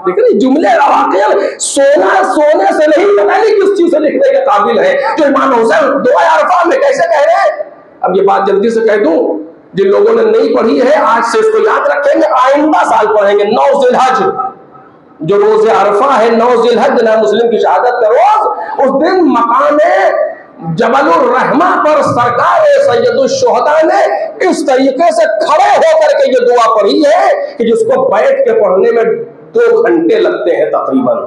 लेकिन जुमले सोना सोने से नहीं, पता नहीं किस चीज से लिखने के काबिल है। जो इमाम हुसैन दुआ अरफा में कैसे कह रहे हैं, अब ये बात जल्दी से कह दूं, जिन लोगों ने नहीं पढ़ी है आज से इसको याद रखेंगे, आइंदा साल पढ़ेंगे। 9 ज़िलहज, जो रोज़े अरफा है, 9 ज़िलहज ना मुस्लिम की शहादत का रोज, उस दिन मकाम जबलुर रहमा पर सरकार सैयदुल शुहदा ने इस तरीके से खड़े होकर के ये दुआ पढ़ी है कि जिसको बैठ के पढ़ने में 2 घंटे लगते हैं तकरीबन।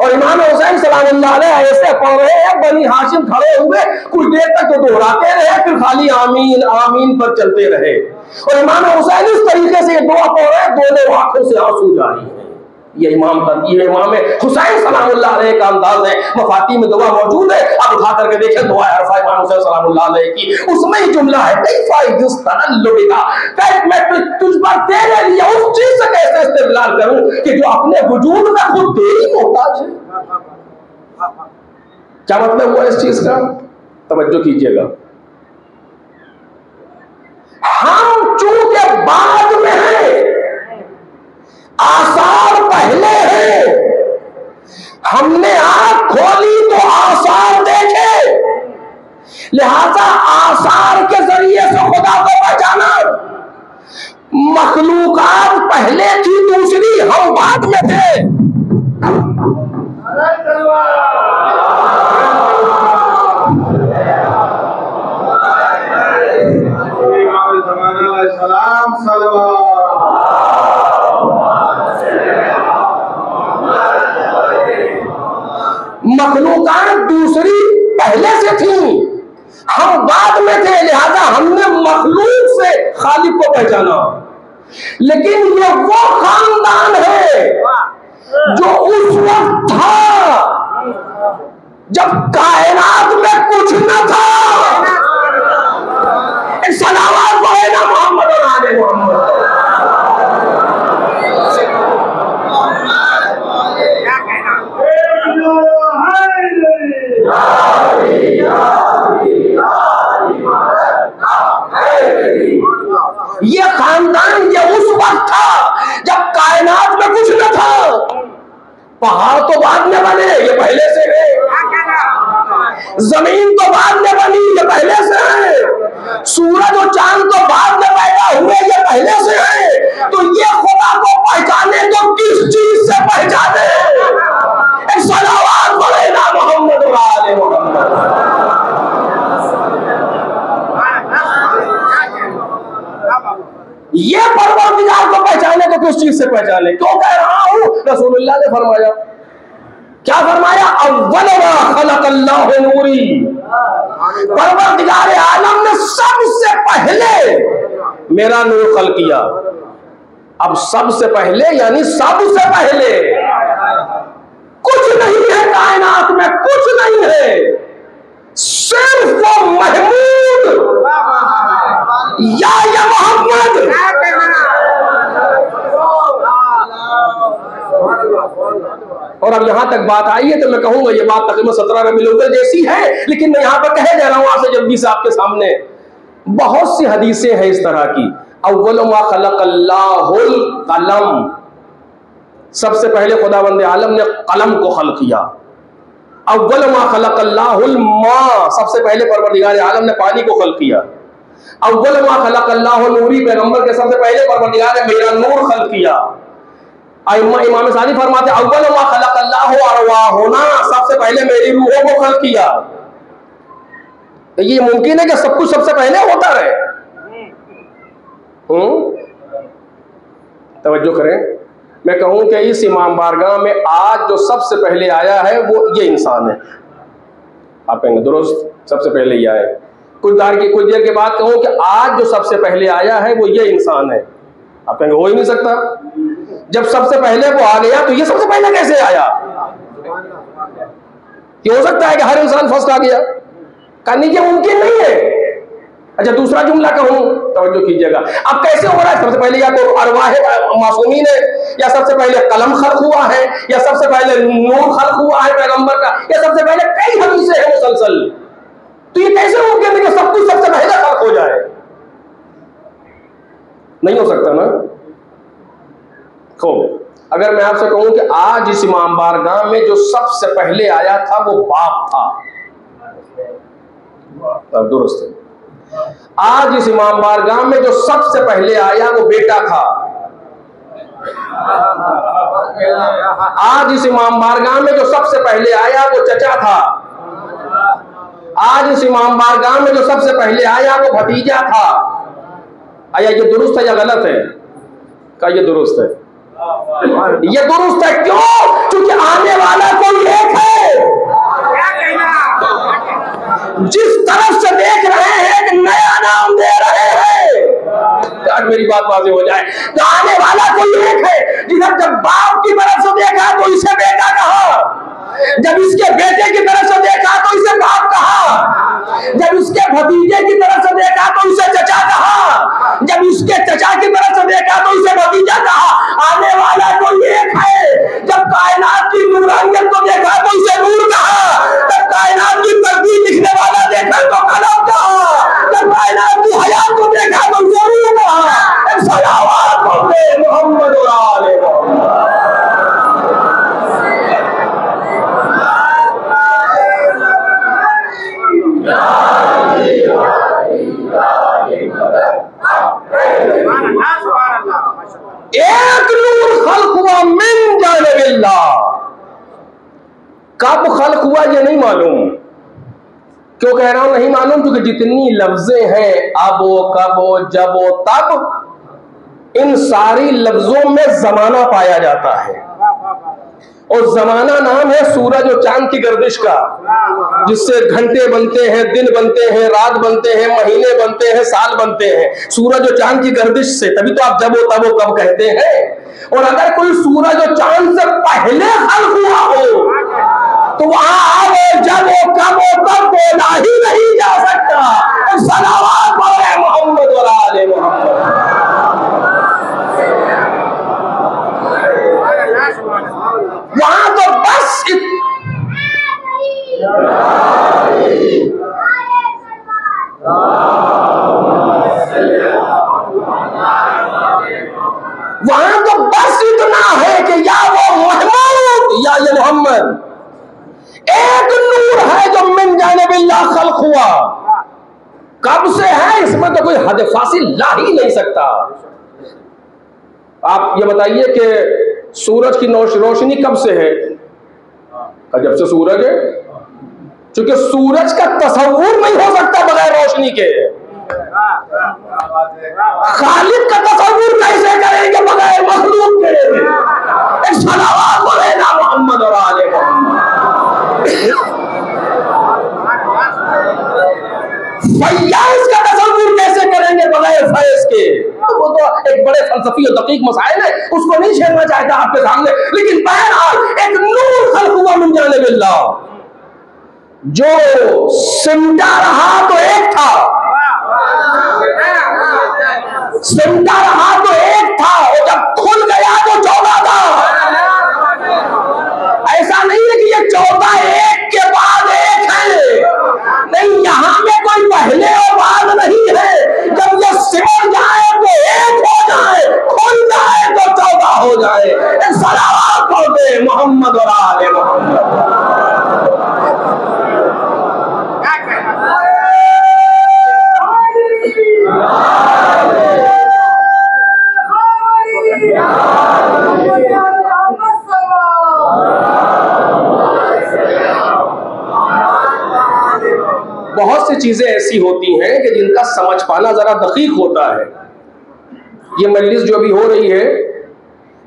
और इमाम हुसैन सलामुल्लाह अलैह ऐसे पढ़ रहे हैं, बनी हाशिम खड़े हुए कुछ देर तक तो दोहराते रहे, फिर खाली आमीन आमीन पर चलते रहे। और इमाम हुसैन इस तरीके से ये दुआ पढ़ रहे हैं, दोनों आंखों से आंसू जारी है। ये इमाम हुसैन सलामुल्लाह अलैह का अंदाज है। मफाती में दुआ मौजूद है, आप उठा करके देखें दुआ अरफा इमाम हुसैन सलामुल्लाह अलैह की। उसमें ही जुमला है मैं तुझ पर तेरे लिए उस चीज से कैसे इस्तेदलाल करूं कि जो अपने वजूद में खुद तेरी मोहताज है। क्या मतलब हुआ इस चीज का, तवज्जो कीजिएगा। हम चूंकि बाद में हैं, आसार पहले हैं, हमने आंख खोली तो आसार देखे, लिहाजा आसार के जरिए से खुदा को पहचाना। मखलूकात पहले थी दूसरी, हम बाद में थे। मखलूकात दूसरी पहले से थी, हम बाद में थे, लिहाजा हमने मखलूक से खालिक को पहचाना। लेकिन ये वो खानदान है जो उस वक्त था जब कायनात में कुछ न था। सलावत पढ़े ना मोहम्मद और आले मोहम्मद। ये खानदान ये उस वक्त था जब कायनात में कुछ न था। पहाड़ तो बाद में बने, ये पहले से है। जमीन तो बाद में बनी, ये पहले से है। सूरज और चांद तो बाद में पैदा हुए, ये पहले से है। तो ये खुदा को पहचाने तो किस चीज से पहचाने? एक सलावत पढ़े ना मोहम्मद व आले मोहम्मद। ये परवरदिगार को पहचाने तो किस चीज से पहचाने? क्यों कह रहा हूं? रसूलुल्लाह ने फरमाया, क्या फरमाया? अव्वल मा खलक़ल्लाहु नूरी, परवरदिगार आलम ने सबसे पहले मेरा नूर खल्क किया। अब सबसे पहले यानी सबसे पहले, कुछ नहीं है कायनात में, कुछ नहीं है, सिर्फ वो महमूद या मोहम्मद। और अब यहां तक बात आई है तो मैं कहूंगा ये बात तकरीबन 17 रबीउल अव्वल जैसी है, लेकिन मैं यहां पर कहे जा रहा हूं आपसे जल्दी से आपके सामने। बहुत सी हदीसें हैं इस तरह की। अव्वल मा खलक़ल्लाहुल कलम, सबसे पहले खुदावंद आलम ने कलम को खल्क किया। अव्वल मा खलक़ल्लाहुल मा, सबसे पहले परवरदिगार आलम ने पानी को खल्क किया। अव्वल मा खलक़ल्लाहु नूरी, पैगंबर के सबसे पहले परवरदिगार ने मेरा नूर खल्क किया। इमाम सादी फरमाते अव्वल मा खलक़ल्लाहु अरवाहुना, सबसे पहले मेरी रूहों को खल्क किया। तो ये मुमकिन है कि सब कुछ सबसे पहले होता रहे? तवज्जो करें, मैं कहूं कि इस इमाम बारगाह में आज जो सबसे पहले आया है वो ये इंसान है। आप कहेंगे दुरुस्त, सबसे पहले ही आए। कुछ देर के बाद कहूं कि आज जो सबसे पहले आया है वो ये इंसान है। आप कहेंगे हो ही नहीं सकता, जब सबसे पहले वो आ गया तो ये सबसे पहले कैसे आया? ये हो सकता है कि हर इंसान फर्स्ट आ गया? करने की मुमकिन नहीं है। अच्छा, दूसरा जुमला कहूं, तवज्जो कीजिएगा, अब कैसे हो रहा है? सबसे पहले या तो अरवाह मासूमीन है, या सबसे पहले कलम खल्क हुआ है, या सबसे पहले नूर खल्क हुआ है पैगंबर का, या सबसे पहले कई हदीसें हैं मुसलसल। तो ये कैसे मुमकिन है कि सब कुछ सबसे पहले खल्क हो जाए? नहीं हो सकता ना। खूब, अगर मैं आपसे कहूं कि आज इस इमाम बारगाह में जो सबसे पहले आया था वो बाप था, तब दुरुस्त है। आज इस इमाम बारगाह में जो सबसे पहले आया वो बेटा था। आज इस इमाम बारगाह में जो सबसे पहले आया वो चचा था। आज इस इमाम बारगाह में जो सबसे पहले आया वो भतीजा था। आया ये दुरुस्त है या गलत है? क्या ये दुरुस्त है? ये दुरुस्त है। क्यों? क्योंकि आने वाला कोई एक है। जिस तरफ से देख रहे हैं एक नया नाम दे रहे हैं। आज मेरी बात वाज़ेह हो जाए, तो आने वाला कोई एक है। जिधर जब बाप की तरफ से देखा तो इसे बेटा कहा, जब इसके बेटे की तरफ से देखा तो इसे बाप कहा, जब इसके भतीजे की तरफ से देखा तो इसे चचा कहा, जब इसके चचा की तरफ से देखा तो इसे भतीजा कहा। आने वाला कोई एक है। जब कायनात की नूरानियत को देखा तो इसे नूर कहा, जब कायनात की तस्वीर लिखने वाला देखा तो कलम कहा, जब कायनात की हयात को देखा तो इसे रूह कहा। सलावत बोले मोहम्मद और आले मोहम्मद। एक नूर खल्क हुआ मिन जानिबिल्लाह। कब खल्क हुआ ये नहीं मालूम। क्यों कह रहा हूं नहीं मालूम? क्योंकि जितनी लफ्जें हैं अब, कब, जब, तब, इन सारी लफ्जों में जमाना पाया जाता है। और जमाना नाम है सूरज और चांद की गर्दिश का, जिससे घंटे बनते हैं, दिन बनते हैं, रात बनते हैं, महीने बनते हैं, साल बनते हैं। सूरज और चांद की गर्दिश से, तभी तो आप जब हो तब हो कब कहते हैं। और अगर कोई सूरज और चांद से पहले खल्क हुआ हो तो वहां आओ, जब हो, कब हो, तब बोला ही नहीं जा सकता। सलावत बोले मोहम्मद और आले मोहम्मद। वहां तो बस वहां तो बस इतना है कि या वो महमूद या ये मोहम्मद। एक नूर है जो मिन जानिबिल्लाह खल्क हुआ। कब से है इसमें तो कोई हद फासिल ला ही नहीं सकता। आप ये बताइए कि सूरज की रोशनी कब से है? जब से सूरज है, क्योंकि सूरज का तस्वुर नहीं हो सकता बगैर रोशनी के। खालिक का तस्वुर कैसे करेंगे बगैर मखलूक के? एक सलावत बोले ना मोहम्मद और आले मोहम्मद। फैयाज का तस्वुर कैसे करेंगे बगैर फैज के? तो वो तो एक बड़े फलसफी और दकीक मसाइल है, उसको नहीं छेड़ना चाहता आपके सामने। लेकिन बहरहाल एक नूर खल्क हुआ मिन जानिबिल्लाह, जो सिमटा रहा तो एक था, सिमटा रहा तो एक था, और जब खुल गया तो 14 था। ऐसा नहीं है कि ये 14 एक के बाद एक है, नहीं, यहां में कोई पहले और बाद नहीं है। जब ये सिमट जाए तो एक हो जाए, खुल जाए तो 14 हो जाए। एक सलावत पढ़ते मोहम्मद और आले मोहम्मद। बहुत सी चीजें ऐसी होती हैं कि जिनका समझ पाना जरा दकीक होता है। ये मजलिस जो अभी हो रही है,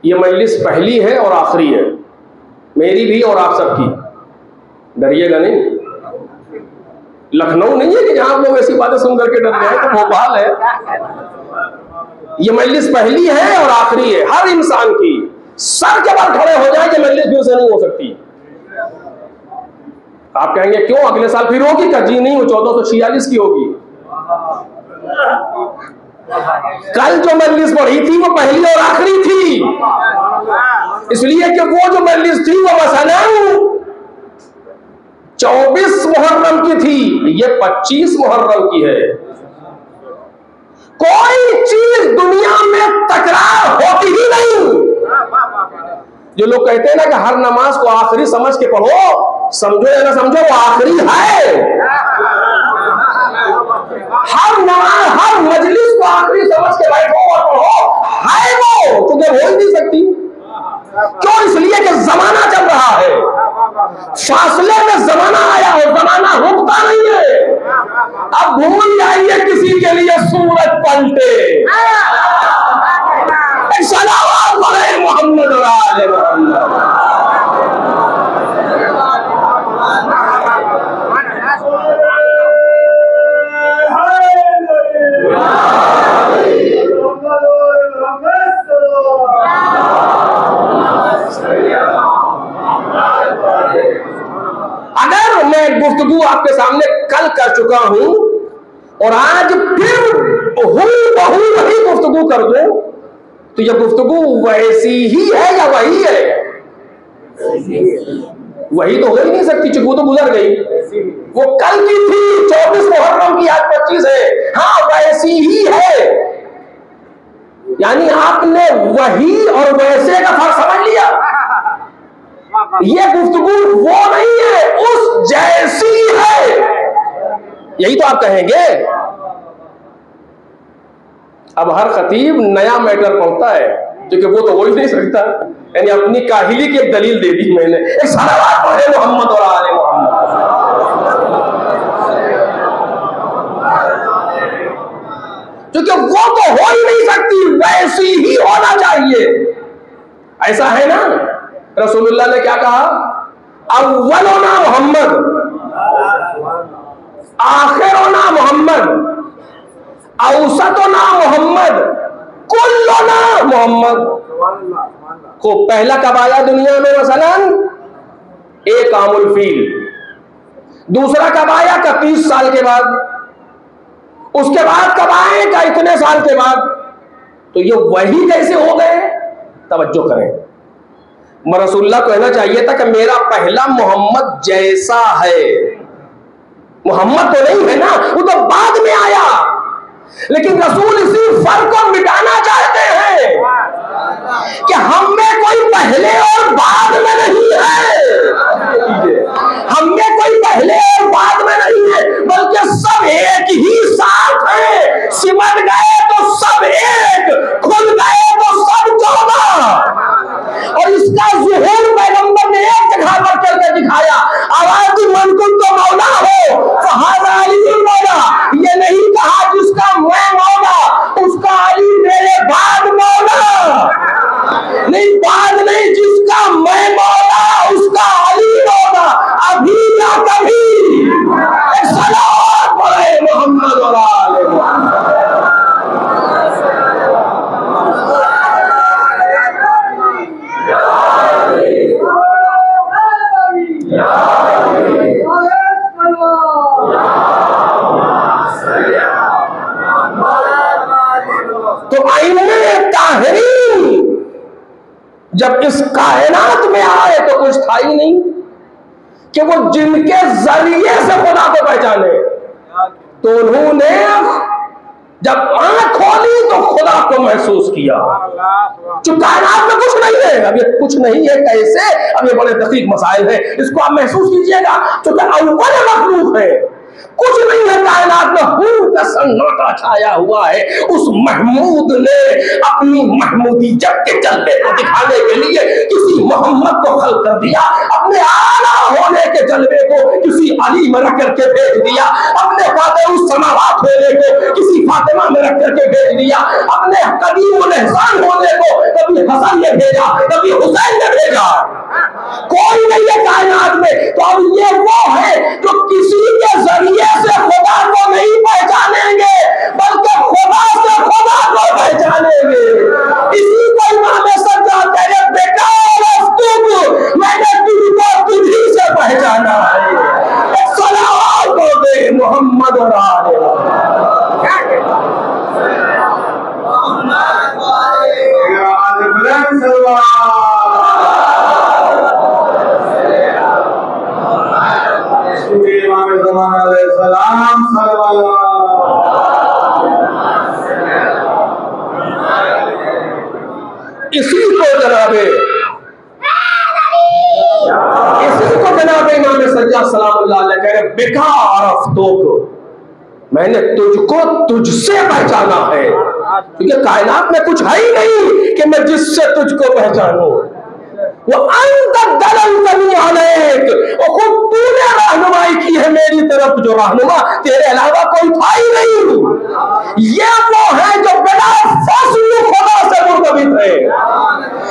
ये मजलिस पहली है और आखिरी है, मेरी भी और आप सबकी। डरिएगा नहीं, लखनऊ नहीं है कि जहां लोग ऐसी बातें सुन करके डर गए, तो भोपाल है। ये मजलिस पहली है और आखिरी है। हर इंसान की सर के बल खड़े हो जाए कि मजलिस फिर से नहीं हो सकती। आप कहेंगे क्यों, अगले साल फिर होगी? का जी नहीं, वो 1446 की होगी। कल जो मजलिस पढ़ी थी वो पहली और आखिरी थी, इसलिए कि वो जो मजलिस थी वो मसलन 24 मुहर्रम की थी, ये 25 मुहर्रम की है। कोई चीज दुनिया में तकरार होती ही नहीं। जो लोग कहते हैं ना कि हर नमाज को आखिरी समझ के पढ़ो, समझो या ना समझो वो आखिरी है। हर नमाज, हर मजलिस को आखिरी समझ के बैठो और पढ़ो, है वो, तो क्या हो ही नहीं सकती। क्यों? इसलिए कि जमाना चल रहा है, फासले में जमाना आया और जमाना रुकता नहीं है। अब भूल जाइए किसी के लिए सूरज पलटे। सलावत पढ़े मोहम्मद और आले मोहम्मद। अगर मैं गुफ्तगू आपके सामने कल कर चुका हूं और आज फिर हूबहू वही गुफ्तगू कर दूं, तो यह गुफ्तगू वैसी ही है या वही है? वही तो हो ही नहीं सकती, चूंकि वो तो गुजर गई। वो कल की थी 24 मुहर्रम की, आज 25 है। हाँ, वैसी ही है। यानी आपने वही और वैसे का फर्क समझ लिया। ये गुफ्तगू वो नहीं है, उस जैसी है, यही तो आप कहेंगे। अब हर खतीब नया मैटर पढ़ता है, क्योंकि वो तो हो ही नहीं सकता। यानी अपनी काहिली की एक दलील दे दी मैंने। एक सलावत पढ़े मोहम्मद और आले मोहम्मद। क्योंकि वो तो हो ही नहीं सकती, वैसी ही होना चाहिए। ऐसा है ना, रसूलुल्लाह ने क्या कहा? अव्वलोना मोहम्मद, आखिरोना मोहम्मद, औसतोना मोहम्मद, कुल्लोना मोहम्मद। को पहला कब आया दुनिया में? मसलन एक आमुल फील। दूसरा कब आया? का 30 साल के बाद। उसके बाद कब आएगा? इतने साल के बाद। तो ये वही जैसे हो गए। तवज्जो करें, रसूलुल्लाह को कहना चाहिए था कि मेरा पहला मोहम्मद जैसा है। मोहम्मद तो नहीं है ना, वो तो बाद में आया। लेकिन रसूल इसी फर्क को मिटाना चाहते हैं कि हम में कोई पहले और बाद में नहीं है। हम में कोई पहले और बाद में नहीं है, बल्कि सब एक ही साथ जब इस कायनात में आए तो कुछ था ही नहीं कि वो जिनके जरिए से खुदा को पहचाने। तो उन्होंने जब आंख खोली तो खुदा को महसूस किया। जो कायनात में कुछ नहीं है, अब ये कुछ नहीं है कैसे, अब ये बड़े दकीक मसाइल है, इसको आप महसूस कीजिएगा। क्योंकि अव्वल मखलूक है, कुछ नहीं है कायनात में, हूर का सन्नाटा छाया हुआ है। उस महमूद ने अपनी महमूदियत के जलवे को दिखाने के लिए किसी मोहम्मद को खल कर दिया, अपने आला होने के जलवे को किसी अली में रख करके भेज दिया, अपने फातिमा उस समावात होने को किसी फातिमा में रख करके भेज दिया, अपने कदीम उल एहसान होने को कभी हसन ने भेजा, कभी हुसैन ने भेजा। कोई नहीं है कायनात में। तो अब ये वो है जो किसी के जरिए से खुदा को नहीं पहचानेंगे, बल्कि खुदा से खुदा को पहचानेंगे। इसी को इमाम सज्जाद कह रहे, बेटा मैंने तुझको तुझी से पहचाना है। सलावत बोल दे मोहम्मद और आले सलाम इसी को जनाबे इमाम सज्जाद सलामुल्लाह अलैह कह रहे, बेकार अफ्तोक, मैंने तुझको तुझसे पहचाना है। क्योंकि कायनात में कुछ है ही नहीं कि मैं जिससे तुझको पहचानूं। वो खुद तूने रहनुमाई की है मेरी तरफ, जो रहनुमा तेरे अलावा कोई था ही नहीं। ये वो है जो बिना फासले खुदा से मुर्तबित है।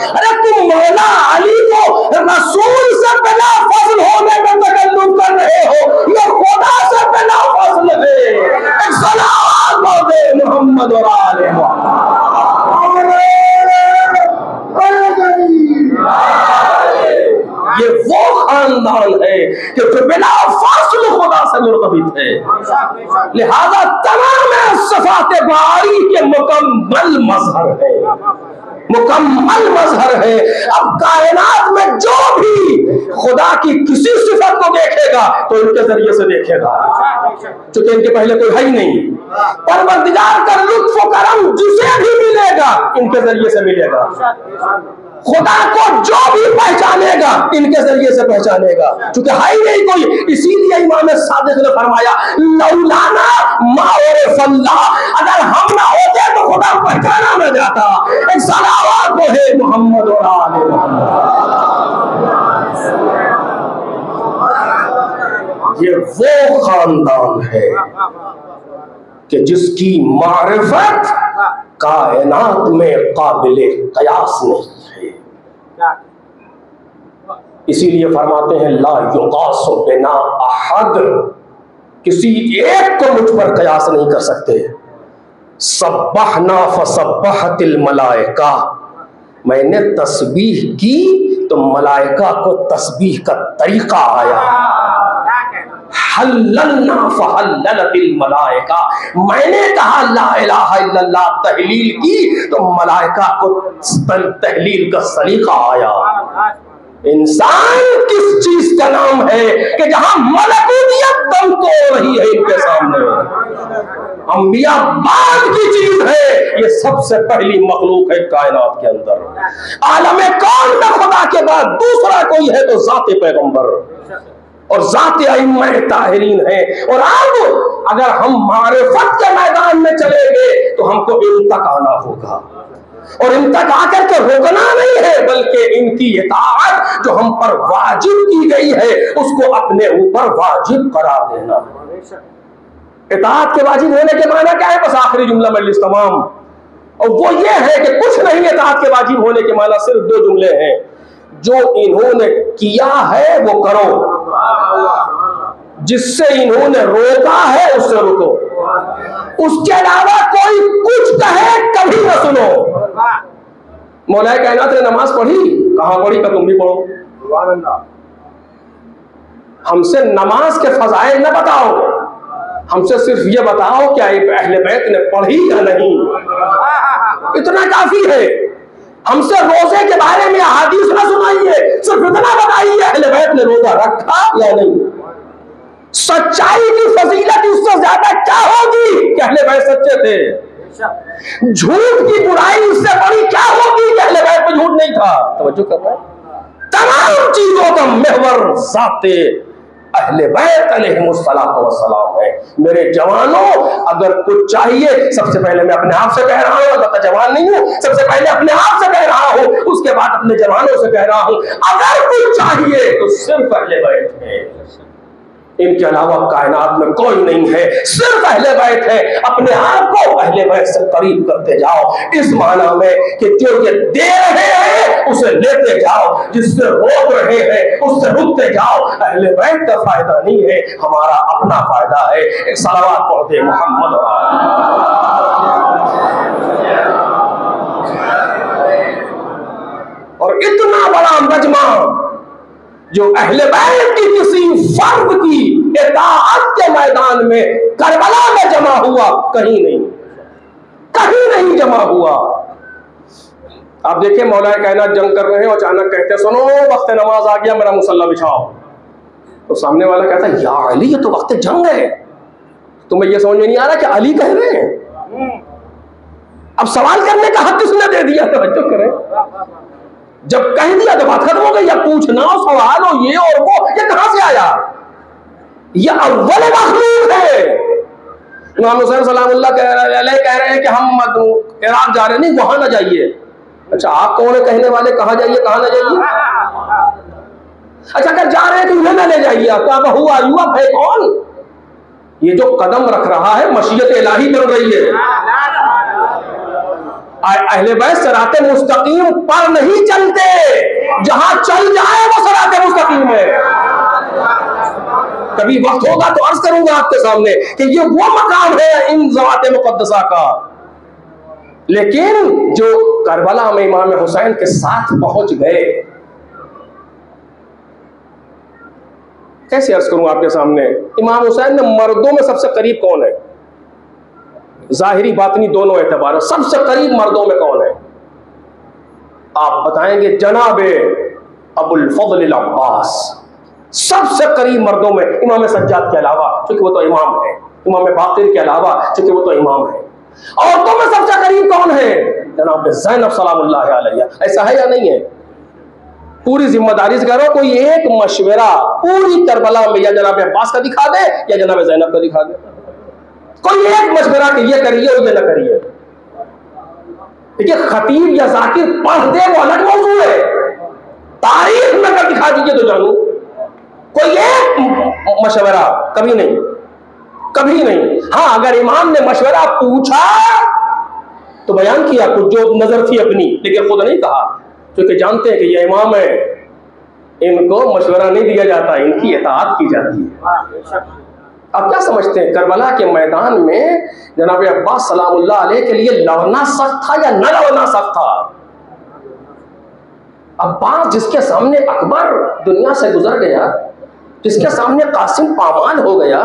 अरे तुम मौला अली को रसूल से बिना फासल होने में तकल्लुम कर रहे हो, ये खुदा से बिना फासल है। एक सलाम बोले मोहम्मद और आले ये वो खानदान है कि जो बिना फासले खुदा से मुर्तबित है। लिहाजा तमाम सिफात बारी के मुकम्मल मजहर है, मुकम्मल मजहर है। अब कायनात में जो भी खुदा की किसी सिफत को देखेगा तो इनके जरिए से देखेगा, क्योंकि इनके पहले कोई है ही नहीं। परवरदिगार का लुत्फ व करम जिसे भी मिलेगा इनके जरिए से मिलेगा। खुदा को जो भी पहचानेगा इनके जरिए से पहचानेगा, क्योंकि है ही नहीं कोई। इसीलिए इमाम सादिक ने फरमाया, लौलाना माओरफल्लाह, अगर हम ना होते तो खुदा पहचाना न जाता। एक सलावत को है मोहम्मद और आले मोहम्मद। ये वो खानदान है कि जिसकी मारिफत कायनात में काबिले कयास नहीं है। इसीलिए फरमाते हैं, ला युकासु बिना अहद, किसी एक को मुझ पर कयास नहीं कर सकते। सब्बहना फसब्बहतिल मलाइका, मैंने तस्बीह की तो मलाइका को तस्बीह का तरीका आया। हल्ललना फहल्ललतिल मलाइका, मैंने कहा ला इलाहा इल्लल्लाह तहलील की तो मलाइका को तहलील का सलीका आया। इंसान किस चीज का नाम है कि जहां मलकूतियत दम तोड़ रही है इनके सामने। अंबिया बाद की चीज है, ये सबसे पहली मखलूक है कायनात के अंदर। आलम कौन में खुदा के बाद दूसरा कोई है तो जाते पैगंबर और जाते अइम्मा ताहिरीन है। और अब अगर हम मारिफत के मैदान में चलेंगे तो हमको इन तक आना होगा, और इन तक आकर के रोकना नहीं है, बल्कि इनकी इताअत जो हम पर वाजिब की गई है उसको अपने ऊपर वाजिब करार देना। इताअत के वाजिब होने के माना क्या है? बस आखिरी जुमला मजलिस तमाम, और वो ये है कि कुछ नहीं। इताअत के वाजिब होने के माना सिर्फ दो जुमले हैं, जो इन्होंने किया है वो करो, जिससे इन्होंने रोका है उससे रुको। उसके अलावा कोई कुछ कहे कभी न सुनो। मौलाए कायनात ने नमाज पढ़ी, कहां पढ़ी का तुम भी पढ़ो। हमसे नमाज के फजाइल न बताओ, हमसे सिर्फ ये बताओ क्या अहले बैत ने पढ़ी या नहीं, इतना काफी है। हमसे रोजे के बारे में हदीस ना सुनाइए, सिर्फ इतना बताइए अहले बैत ने रोजा रखा या नहीं। सच्चाई की फजीलत उससे ज्यादा क्या होगी कि अहले बैत सच्चे थे। झूठ की बुराई उससे बड़ी क्या होगी कि अहले बैत में झूठ नहीं था। तवज्जो कर रहे हैं। तमाम चीजों का महवर ज़ाते अहले बैत अलैहिमुस्सलातु वस्सलाम है। मेरे जवानों, अगर कुछ चाहिए, सबसे पहले मैं अपने आप से कह रहा हूं, अगर जवान नहीं हूं, सबसे पहले अपने आप से कह रहा हूं, उसके बाद अपने जवानों से कह रहा हूं, अगर कुछ चाहिए तो सिर्फ अहले बैत है। इनके अलावा कायनात में कोई नहीं है, सिर्फ अहले बैत है। अपने आप को अहले बैत से करीब करते जाओ, इस माना में कि जो ये दे रहे हैं उसे लेते जाओ, जिससे रोक रहे हैं उससे रुकते जाओ। अहले बैत का फायदा नहीं है, हमारा अपना फायदा है। एक सलावत पढ़ते मोहम्मद। और इतना बड़ा मजमा जो अहले बैत की किसी फर्द की इताअत के मैदान में करबला में जमा हुआ, कहीं नहीं जमा हुआ। आप देखिए मौलाए कायनात जंग कर रहे हैं और अचानक कहते सुनो वक्त नमाज आ गया, मेरा मुसल्ला बिछाओ। तो सामने वाला कहता है या अली, ये तो वक्त जंग है। तुम्हें यह समझ में नहीं आ रहा कि अली कह रहे हैं। अब सवाल करने का हक किसने दे दिया? तवज्जो करें। जब कह दिया तो बात खत्म हो गई। अब पूछना सवाल हो ये और वो, ये कहां से आया? ये अव्वल मखलूक है। इमाम हुसैन सलामुल्लाह कह रहे हैं कि हम इराक जा रहे, नहीं वहां ना जाइए। अच्छा आप कौन है कहने वाले, कहां जाइए कहां ना जाइए? अच्छा अगर जा रहे हैं तो उन्हें ना ले जाइए। क्या हुआ युवा है कौन? ये जो कदम रख रहा है मशीयत इलाही बन रही है। अहले बैत सिराते मुस्तकीम पर नहीं चलते, जहां चल जाए वो सिराते मुस्तकीम है। कभी वक्त होगा तो अर्ज करूंगा आपके सामने कि ये वो मकाम है इन ज़वाते मुक़द्दसा का। लेकिन जो करबला में इमाम हुसैन के साथ पहुंच गए, कैसे अर्ज करूं आपके सामने? इमाम हुसैन में मर्दों में सबसे करीब कौन है? जाहिरी बातनी दोनों एतबार, सबसे करीब मर्दों में कौन है? आप बताएंगे जनाबे अबुल फज़ल अब्बास। सबसे करीब मर्दों में इमाम सज्जाद के अलावा, क्योंकि वो तो इमाम है, इमाम बाक़िर के अलावा, क्योंकि वो तो इमाम है। औरतों में सबसे करीब कौन है? जनाब ज़ैनब सलामुल्लाह अलैहा। ऐसा है या नहीं है? पूरी जिम्मेदारी से करो, कोई एक मशवरा पूरी करबला में या जनाब अब्बास का दिखा दे या जनाब ज़ैनब का दिखा दे। कोई एक मशवरा कि ये करिए और ये ना करिए। देखिए खतीब या जाकिर पढ़ दे वो अलग मौजूद है, तारीख में कर दिखा दीजिए तो जानू। कोई एक मशवरा कभी नहीं, कभी नहीं। हाँ अगर इमाम ने मशवरा पूछा तो बयान किया कुछ जो नजर थी अपनी, लेकिन खुद नहीं कहा, क्योंकि जानते हैं कि ये इमाम है, इनको मशवरा नहीं दिया जाता, इनकी इताअत की जाती है। आप क्या समझते हैं करबला के मैदान में जनाब अब्बास सलामुल्लाह अलैह के लिए लड़ना सख्त था या न लड़ना सख्त था? अब्बास जिसके सामने अकबर दुनिया से गुजर गया, जिसके सामने कासिम पामाल हो गया,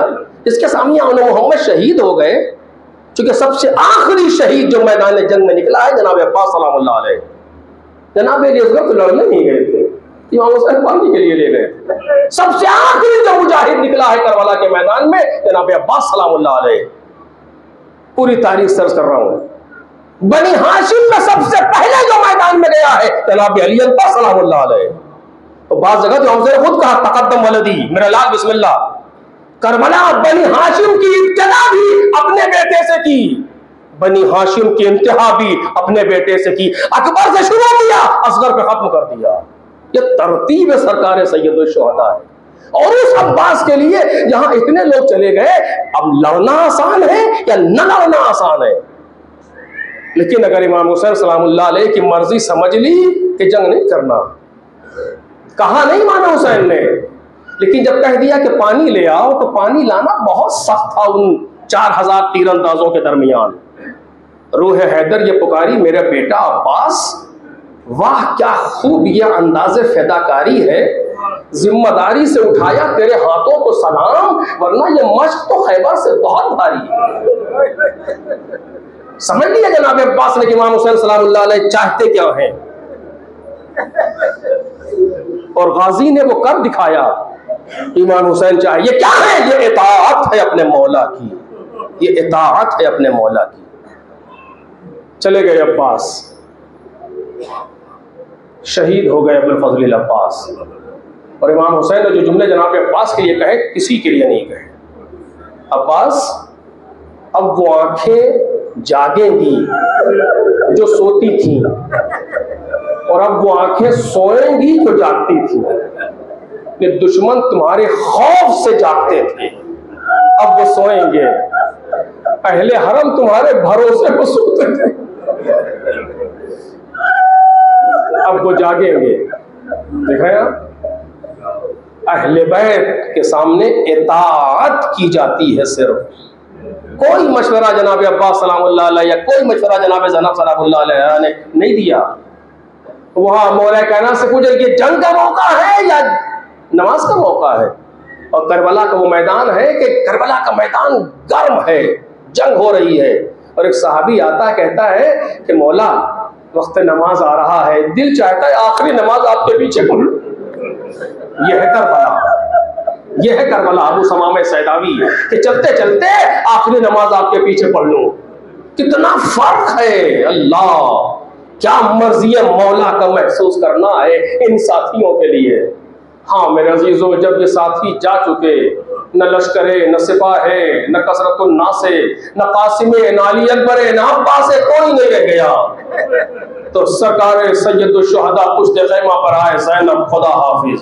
जिसके सामने आनो मोहम्मद शहीद हो गए, क्योंकि सबसे आखिरी शहीद जो मैदान जंग में निकला है जनाब अब्बास सलामुल्लाह अलैह। जनाब असगर तो लड़ने नहीं गए थे, इमाम हुसैन पानी के लिए ले गए। सबसे आखिरी जो मुजाहिद निकला है करबला के मैदान में जनाब अब्बास सलामुल्लाह अलैह। पूरी तारीख सर्च कर रहा हूं। बनी हाशिम में सबसे पहले जो मैदान में गया है जनाब अली अब्बास सलामुल्लाह अलैह। तो बात जगह तो हमसे खुद कहा तकद्दम वलदी मेरा लाल बिस्मिल्लाह। करबला बनी हाशिम की इब्तिदा भी अपने बेटे से की, बनी हाशिम की इंतहा भी अपने बेटे से की। अकबर से शुरू किया, असगर पे खत्म कर दिया। ये तरतीब सरकार सैयदुल शुहदा है। और उस अब्बास के लिए जहां इतने लोग चले गए, अब लड़ना आसान है या न लड़ना आसान है? लेकिन अगर इमाम हुसैन सलामुल्लाह अलैह की मर्जी समझ ली कि जंग नहीं करना, कहा नहीं माना हुसैन ने, लेकिन जब कह दिया कि पानी ले आओ, तो पानी लाना बहुत सख्त था उन 4000 तीरंदाजों के दरमियान। रूह हैदर ये पुकारी, मेरा बेटा अब्बास, वाह क्या खूब यह अंदाज़े फ़िदाकारी है, जिम्मेदारी से उठाया तेरे हाथों को सलाम, वरना ये मश्क तो खैबर से बहुत भारी है। समझ लिया जनाब अब्बास ने कि इमाम हुसैन सलामुल्लाह अलैह चाहते क्या हैं। और गाजी ने वो कर दिखाया। इमाम हुसैन चाहे ये क्या है? ये इताअत है अपने मौला की, ये इताअत है अपने मौला की। चले गए अब्बास, शहीद हो गए अबुल फजल अब्बास। और इमाम हुसैन ने जो जुमले जनाब अब्बास के लिए कहे, किसी के लिए नहीं कहे। अब्बास, अब वो आंखें जागेंगी जो सोती थी, और अब वो आंखें सोएंगी जो जागती थी। कि दुश्मन तुम्हारे खौफ से जागते थे, अब वो सोएंगे। अहले हरम तुम्हारे भरोसे पर सोते थे, अब वो जागेंगे। देखा, अहले बैत के सामने इताअत की जाती है सिर्फ। कोई मशवरा जनाब अब्बास सलामुल्लाह अलैह या कोई मशवरा जनाब ज़ैनब सलामुल्लाह अलैहा ने नहीं दिया। वहां मौला कायनात से पूछे कि जंग का मौका है या नमाज का मौका है? और करबला का वो मैदान है कि करबला का मैदान गर्म है, जंग हो रही है। और एक सहाबी आता है, कहता है कि मौला वक्त नमाज आ रहा है, दिल चाहता है आखिरी नमाज आपके पीछे पढ़ लूं। यह है करबला, यह है करबला। अबू समाम सैदावी कि चलते चलते आखिरी नमाज आपके पीछे पढ़ लूं। कितना फर्क है। अल्लाह, क्या मर्जी मौला का महसूस करना है इन साथियों के लिए। हाँ मेरे अजीजों, जब ये साथी जा चुके, न लश्करे, न सिपाहे, न कसरतुन नासे, न कासिमे, न अली अकबरे, न अब्बासे, कोई नहीं रह गया। तो सरकार सैयदुल शुहदा पुश्ते खैमा पर आए ज़ैनब खुदा हाफिज।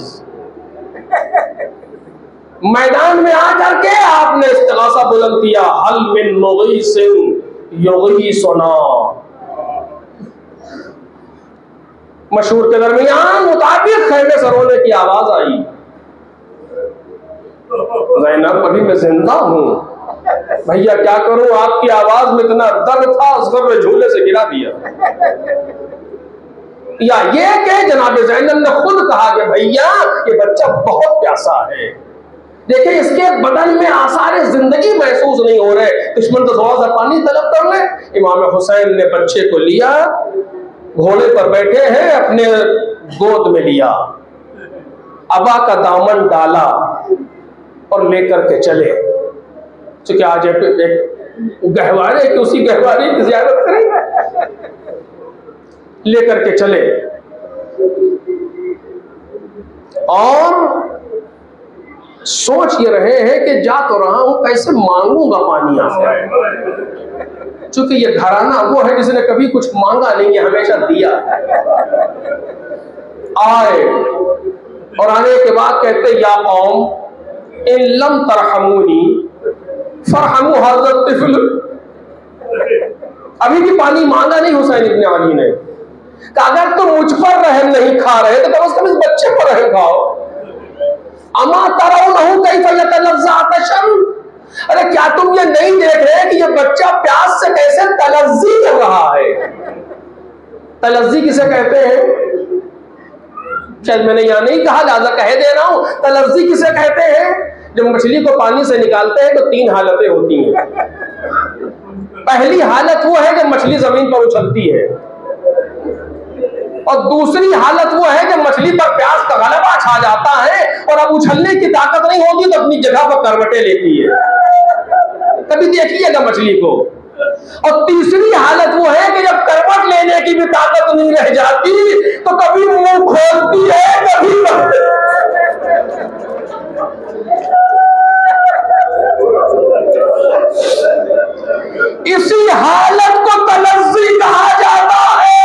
मैदान में आकर के आपने इस्तिगासा बुलंद किया, हल मिन मुगीसिन युगीसुना। मशहूर के दरमियान मुताबिक खैमे से रोने की आवाज आई। ज़ैनब, अभी मैं जिंदा हूं भैया, क्या करूं, आपकी आवाज में इतना दर्द था, असगर ने झूले से गिरा दिया। या ये कि जनाब ज़ैनब ने खुद कहा कि भैया ये बच्चा बहुत प्यासा है, देखिए इसके बदन में आसार जिंदगी महसूस नहीं हो रहे, दुश्मन तो थोड़ा सा पानी तलब कर ले। इमाम हुसैन ने बच्चे को लिया, घोड़े पर बैठे हैं, अपने गोद में लिया, अबा का दामन डाला और लेकर के चले। चूंकि आज एक गहवारे की, उसी गहवारे की ज़ियारत करेंगे, लेकर के चले। और सोच ये रहे हैं कि जा तो रहा हूं, कैसे मांगूंगा पानी आपसे। चूंकि ये घराना वो है जिसने कभी कुछ मांगा नहीं है, हमेशा दिया। आए और आने के बाद कहते, या कौम इन लम तरहमूनी फरहमू हज़रत तिफ़ल। अभी भी पानी मांगा नहीं हुसैन इब्न अली ने, कि अगर तुम मुझ पर रहम नहीं खा रहे तो कम से कम इस बच्चे पर रहम खाओ। अमा तरौनहु कैफ़ यतलज़्ज़ा अतशन। अरे क्या तुम ये नहीं देख रहे कि ये बच्चा प्यास से कैसे तलज़्ज़ी कर रहा है? तलज़्ज़ी किसे कहते हैं? शायद मैंने यहां नहीं कहा, लिहाजा कह दे रहा हूं। तलज़्ज़ी किसे कहते हैं? जब मछली को पानी से निकालते हैं तो तीन हालतें होती हैं। पहली हालत वो है जब मछली जमीन पर उछलती है, और दूसरी हालत वो है जब मछली पर प्यास का गलबा छा जाता है और अब उछलने की ताकत नहीं होती तो अपनी जगह पर करवटें लेती है। कभी देखिएगा मछली को। और तीसरी हालत वो है कि जब करवट लेने की भी ताकत नहीं रह जाती तो कभी मुंह खोलती है, कभी इसी हालत को तलज़्ज़ी कहा जाता है।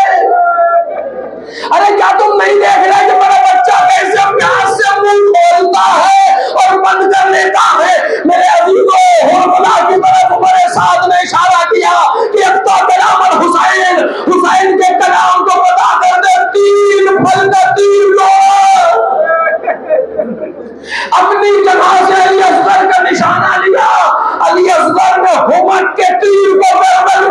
अरे क्या तुम नहीं देख रहे कि मेरा बच्चा कैसे प्यास से मुंह खोलता है और बंद कर लेता है? मेरे अजीजों, हुरमला की तरफ मेरे साथ ने इशारा किया कि अब तो कलाम हुसैन, हुसैन के कलाम को पता कर दे, तीन फल का तीन लोग। अपनी जगह से अली असगर का निशाना लिया, अली असगर ने हुमत के तीर को बरबल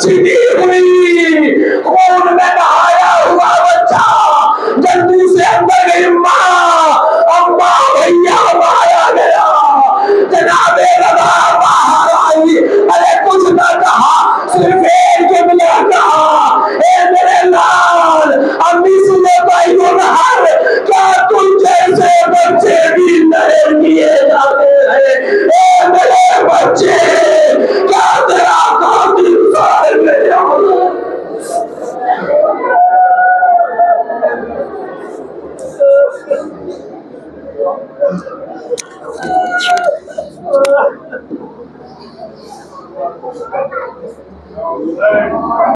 छिटी हुई खून में नहाया हुआ बच्चा जल्दी से अंदर गई। माँ अम्मा भैया मारा गया। जनाबे रजा बाहर आई। अरे कुछ न कहा, सिर्फ एक जुमला कहा, ए मेरे लाल अम्मी सुने भाइयों नहर, क्या तुम जैसे बच्चे भी नहर किए जाते हैं? ए मेरे बच्चे, क्या तेरा कातिल साहिब मेरे